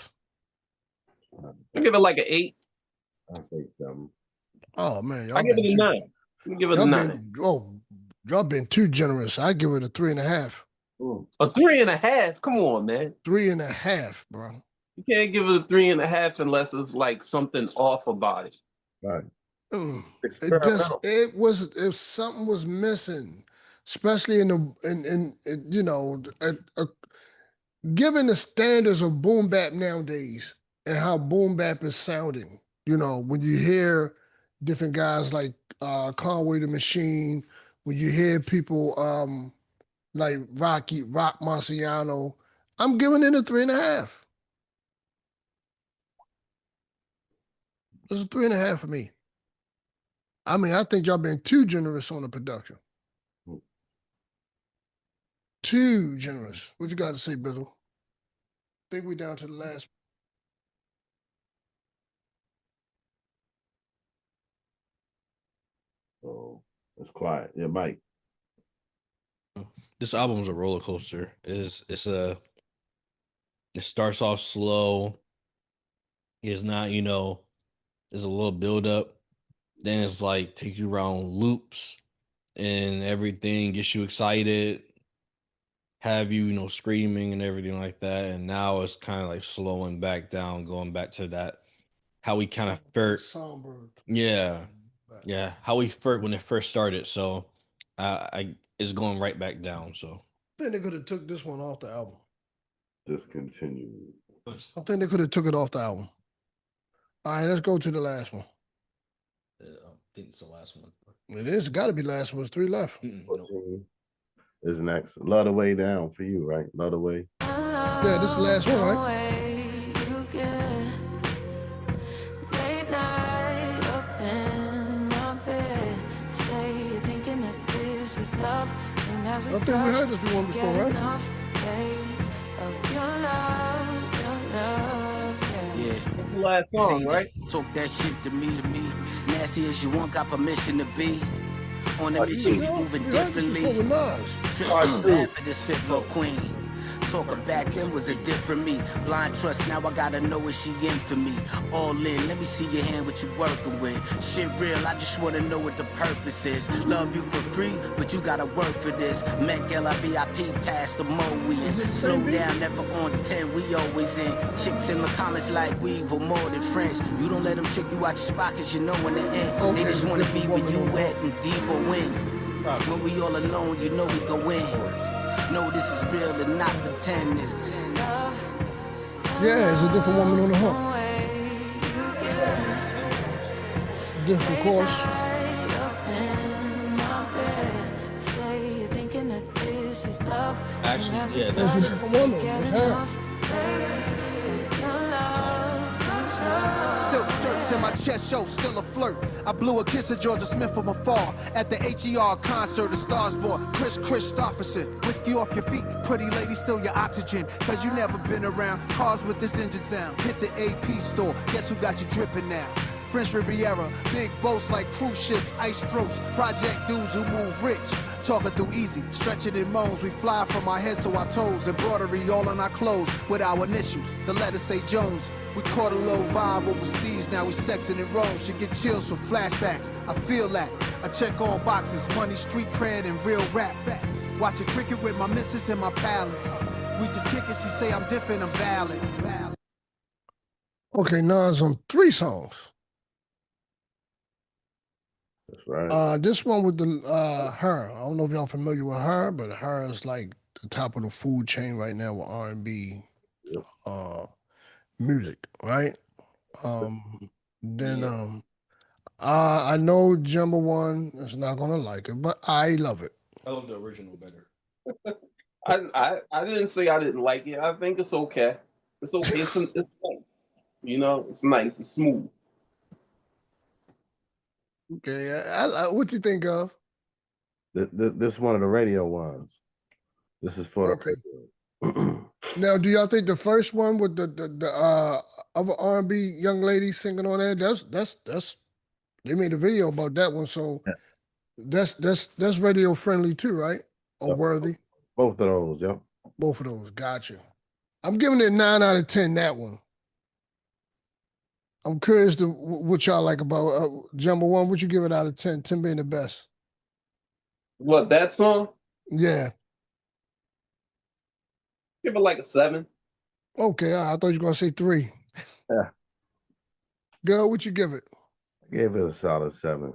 I give it like an 8. I'll say 7. Oh man, I give it a 9. I give it a 9. Y'all been too generous. I give it a 3.5. A 3.5? Come on, man. 3.5, bro. You can't give it a 3.5 unless it's like something off about it. Right. If something was missing, especially in you know, given the standards of boom bap nowadays and how boom bap is sounding, you know, when you hear different guys like Conway the Machine, when you hear people like Rock Marciano, I'm giving it a 3.5. It's a 3.5 for me. I mean, I think y'all been too generous on the production. Too generous. What you got to say, Bizzle? I think we down to the last. Oh, it's quiet. Yeah, Mike. This album's a roller coaster. It starts off slow. It's not, you know, there's a little build up. Then it's like takes you around loops and everything, gets you excited, have you, you know, screaming and everything like that. And now it's kind of like slowing back down, going back to that, how we kind of felt. Yeah. Yeah. How we felt when it first started. So it's going right back down. So I think they could have took this one off the album. Discontinued. I think they could have took it off the album. All right, let's go to the last one. I think it's the last one. It is. Got to be last one. There's 3 left. Is next. Love the Way Down for you, right? Love the Way. Yeah, this is the last one, right? I think we heard this one before, right? Yeah. Last song, right? Talk that shit to me. Nasty as you want, got permission to be. On the mission, moving differently. Trips to bad for this fit for a queen. Talking back then was a different me. Blind trust, now I gotta know what she in for me. All in, let me see your hand, what you working with. Shit real, I just wanna know what the purpose is. Love you for free, but you gotta work for this. Met VIP past the mo we in. Slow down, never on 10, we always in. Chicks in the comments like we were more than friends. You don't let them trick you out your spot, cause you know in the end. They just wanna be where you at and deeper win. When we all alone, you know we go win. No, this is real and not pretend this. Yeah, it's a different woman on the hook. Different course. Actually, yeah, It's a different woman. It's her. Silk shirts and my chest show, still a flirt. I blew a kiss at Jorja Smith from afar. At the H.E.R. concert, the stars bought Chris Christopherson. Whiskey off your feet, pretty lady, still your oxygen. Cause you never been around cars with this engine sound. Hit the AP store, guess who got you dripping now? French Riviera, big boats like cruise ships, ice strokes, project dudes who move rich. Talking through easy, stretching in moans. We fly from our heads to our toes, embroidery all on our clothes with our initials. The letters say Jones. We caught a low vibe overseas, now we sexing in Rome. She get chills from flashbacks, I feel that. I check all boxes, money, street cred, and real rap. Watching cricket with my missus and my palace. We just kick it, she say I'm different, I'm valid. Okay, Nas on 3 songs. That's right. This one with the H.E.R. I don't know if y'all familiar with H.E.R, but H.E.R is like the top of the food chain right now with R&B music, right? Then I know Jumbo One is not gonna like it, but I love it. I love the original better. I didn't say I didn't like it. I think it's okay. It's okay. It's nice. You know, it's nice. It's smooth. Okay, what you think of? This one of the radio ones. This is for the radio. Now, do y'all think the first one with the other R&B young lady singing on there? That's they made a video about that one, so that's radio friendly too, right? Or worthy? Both of those, yep. Both of those, gotcha. I'm giving it 9 out of 10. That one. I'm curious to what y'all like about Jumbo One. What you give it out of 10? 10 being the best. What, that song? Yeah. Give it like a 7. Okay, I thought you were gonna say 3. Yeah. Girl, what you give it? I gave it a solid 7.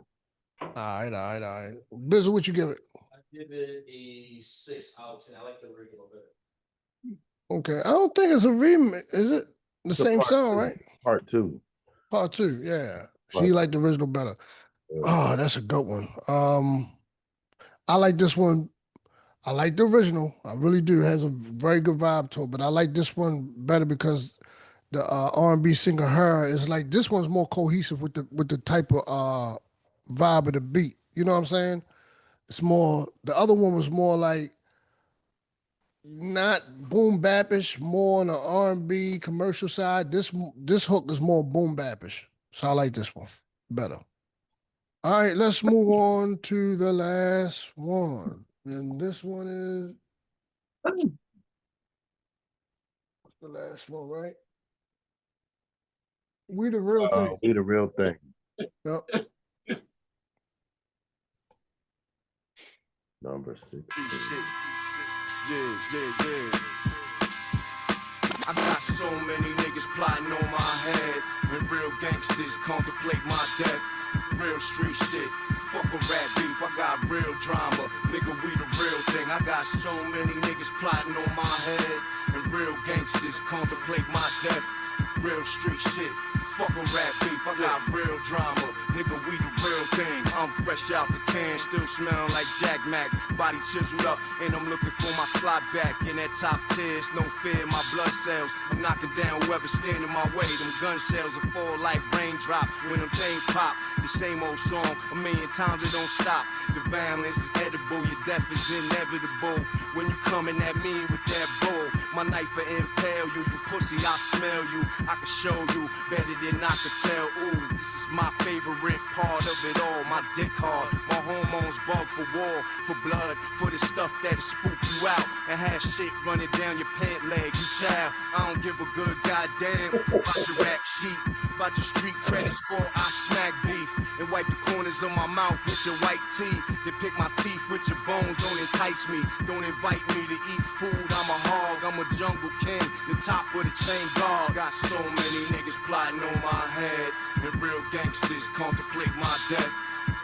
All right. Bizzle, what you give it? I give it a 6 out of 10. I like the original better. Okay, I don't think it's a remix. Is it the same song, right? Part 2. Part 2, yeah. She liked the original better. Yeah. Oh, that's a good one. I like this one. I like the original. I really do. It has a very good vibe to it, but I like this one better because the R&B singer H.E.R is like, this one's more cohesive with the type of vibe of the beat. You know what I'm saying? It's more, the other one was more like not boom bapish, more on the R&B commercial side. This hook is more boom bapish. So I like this one better. All right, let's move on to the last one. And this one is the last one, right? We the Real Thing. We the Real Thing. Yep. Number 6. Yeah. I got so many niggas plotting on my head, and real gangsters contemplate my death. Real street shit, fuck a rap beef, I got real drama, nigga, we the real thing. I got so many niggas plotting on my head, and real gangsters contemplate my death. Real street shit, fuck a rap beef, I got real drama, nigga, we the real thing. I'm fresh out the can, still smelling like Jack Mac, body chiseled up, and I'm looking for my slot back in that top tiers. No fear in my blood cells, I'm knocking down whoever stand in my way. Them gun shells will fall like raindrops when them things pop. The same old song, a million times it don't stop. The violence is edible, your death is inevitable. When you coming at me with that bull, my knife will impale you. You pussy, I smell you. I can show you better than I could tell. Ooh, this is my favorite part of it all. My dick hard, my hormones bug for war, for blood, for the stuff that'll spook you out and have shit running down your pant leg. You child, I don't give a good goddamn about your rap sheet, about your street credit score. I smack beef and wipe the corners of my mouth with your white tee. Then pick my teeth with your bones. Don't entice me, don't invite me to eat food. I'm a hog, I'm a jungle king, the top of the chain guard. Got so many niggas plotting on my head, and real gangsters contemplate my death.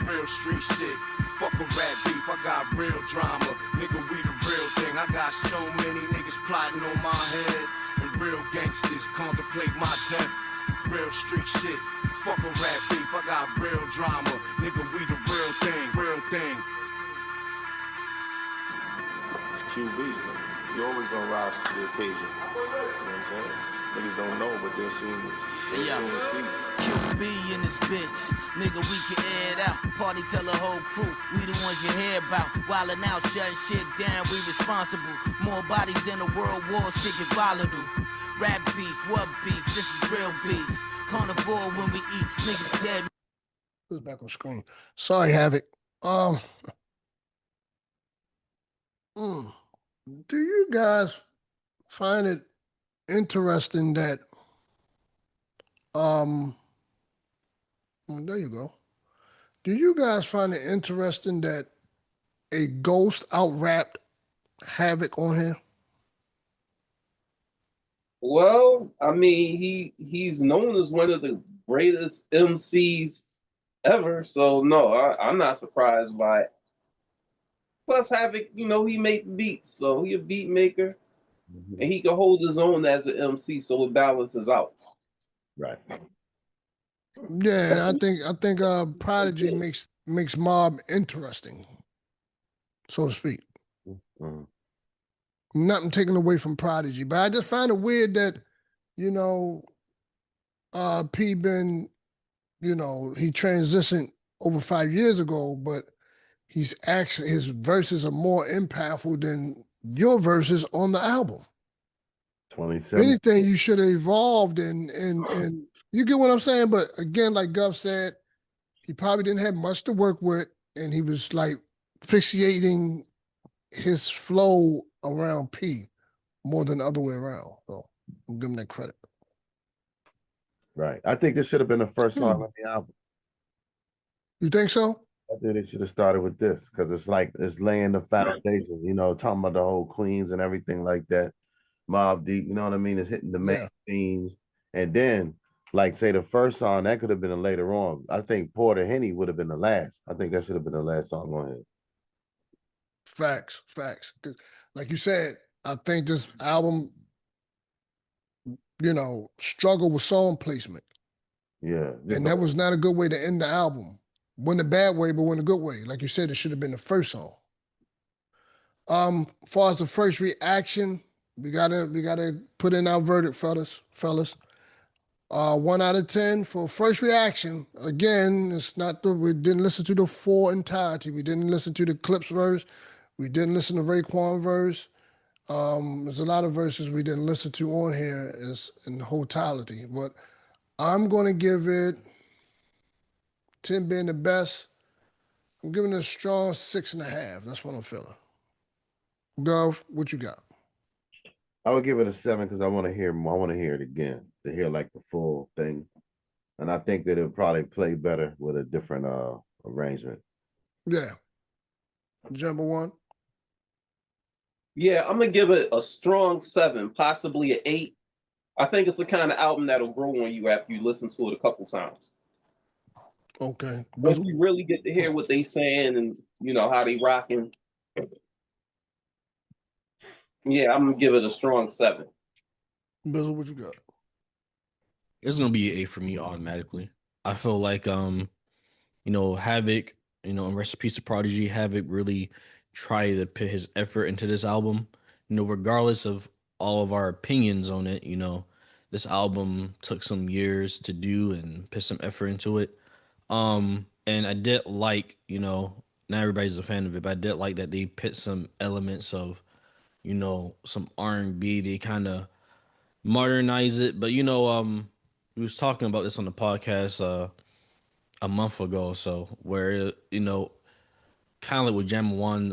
Real street shit, fuck a rap beef, I got real drama. Nigga, we the real thing. I got so many niggas plotting on my head, and real gangsters contemplate my death. Real street shit, fuck a rap beef, I got real drama. Nigga, we the real thing, real thing. It's QB. You always gonna rise to the occasion. You know what I'm saying? Niggas don't know, but they'll see me. QB in this bitch, nigga, we can air it out. Party tell the whole crew, we the ones you hear about. Wildin' out, shutting shit down, we responsible. More bodies in the world war, shit get volatile. Rap beef, what beef? This is real beef. Carnivore when we eat, niggas dead. Who's back on screen? Sorry, Havoc. Do you guys find it interesting that there you go. Do you guys find it interesting that a Ghost out-rapped Havoc on here? Well, I mean, he's known as one of the greatest MCs ever, so no, I'm not surprised by it. Plus, Havoc, you know, he make beats, so he a beat maker, and he can hold his own as an MC, so it balances out. Right. Yeah, I think Prodigy makes mobb interesting, so to speak. Nothing taken away from Prodigy, but I just find it weird that, you know, P been, you know, he transitioned over 5 years ago, but he's actually, his verses are more impactful than your verses on the album. 27. Anything you should have evolved and you get what I'm saying? But again, like Gov said, he probably didn't have much to work with, and he was like fixating his flow around P more than the other way around. So I'm giving him that credit. Right. I think this should have been the first song on the album. You think so? I think they should have started with this because it's like it's laying the foundation, you know, talking about the whole Queens and everything like that. Mobb Deep, you know what I mean? It's hitting the main themes. And then, like, say the first song, that could have been a later on. I think Porter Henny would have been the last. I think that should have been the last song on here. Facts. Because, like you said, I think this album, you know, struggled with song placement. Yeah. And that was not a good way to end the album. Wasn't a bad way, but wasn't a good way. Like you said, it should have been the first song. As far as the first reaction, we gotta put in our verdict, fellas. 1 out of 10 for first reaction. Again, it's not we didn't listen to the full entirety. We didn't listen to the Clipse verse. We didn't listen to Raekwon verse. There's a lot of verses we didn't listen to on here in totality. But I'm gonna give it 10 being the best. I'm giving it a strong 6.5. That's what I'm feeling. Gov, what you got? I would give it a 7 because I want to hear more. I want to hear it again to hear like the full thing, and I think that it'll probably play better with a different arrangement. Yeah. Number one. Yeah, I'm gonna give it a strong 7, possibly an 8. I think it's the kind of album that'll grow on you after you listen to it a couple times. Okay. Once we really get to hear what they saying and you know how they rocking. Yeah, I'm gonna give it a strong 7. Bizzle, what you got? It's gonna be an 8 for me automatically. I feel like you know, Havoc, you know, and rest in peace to Prodigy, Havoc really tried to put his effort into this album. You know, regardless of all of our opinions on it, you know, this album took some years to do and put some effort into it. And I did like, you know, not everybody's a fan of it, but I did like that they put some elements of, you know, some R&B. They kind of modernize it, but you know, we was talking about this on the podcast a month ago, so where you know, kind of like with Jam One,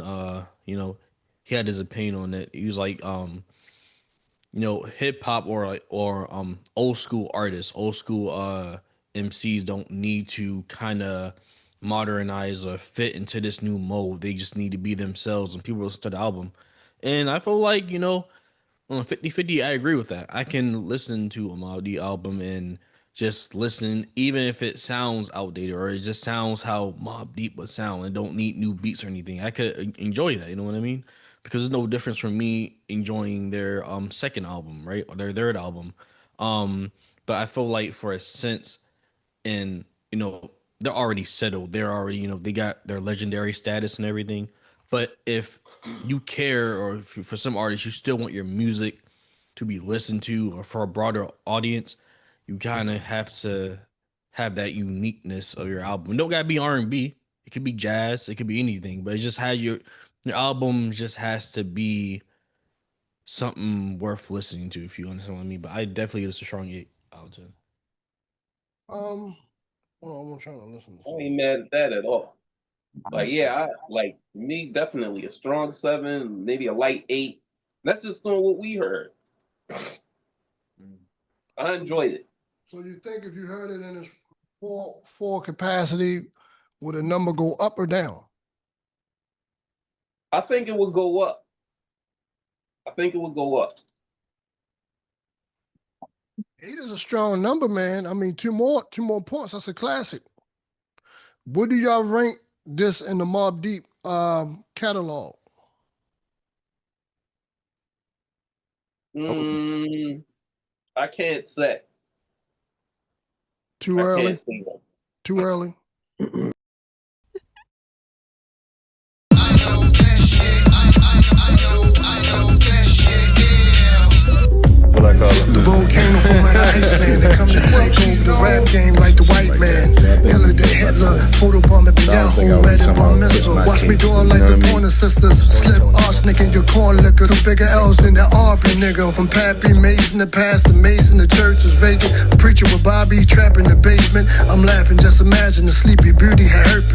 you know, he had his opinion on it. He was like, you know, hip hop or old school artists, old school MCs don't need to kind of modernize or fit into this new mode. They just need to be themselves, and people listen to the album. And I feel like, you know, on 50-50, I agree with that. I can listen to a Mobb album and just listen, even if it sounds outdated or it just sounds how Mobb Deep would sound and don't need new beats or anything. I could enjoy that, you know what I mean? Because there's no difference from me enjoying their second album, right? Or their third album. But I feel like for a sense, and you know, they're already settled. They're already, you know, they got their legendary status and everything. But if you care, or if for some artists you still want your music to be listened to, or for a broader audience, you kind of have to have that uniqueness of your album. It don't gotta be R&B. It could be jazz. It could be anything. But it just has your album just has to be something worth listening to, if you understand what I mean. But I definitely give this a strong 8 out of 10. Well, I'm trying to listen. I ain't mad at that at all. Like, yeah, I like me definitely a strong 7, maybe a light 8. That's just on what we heard. I enjoyed it. So you think if you heard it in its full capacity, would the number go up or down? I think it would go up. I think it would go up. 8 is a strong number, man. I mean, two more points. That's a classic. What do y'all rank this in the Mobb Deep catalog? I can't say. Too early? Too early? The volcano from out of Iceland that come to take over the rap game like the white man. Killah the Hitler, photobombing the Yahoo, read it bomb missile. Watch me do it like the Pointer Sisters. Slip arsenic in your corn liquor. Two bigger L's than the Aubrey nigga. From Pappy Mason to Pastor Mason, the church is vacant. Preacher with Bobby, trapped in the basement. I'm laughing, just imagine the Sleepy Beauty had herpes.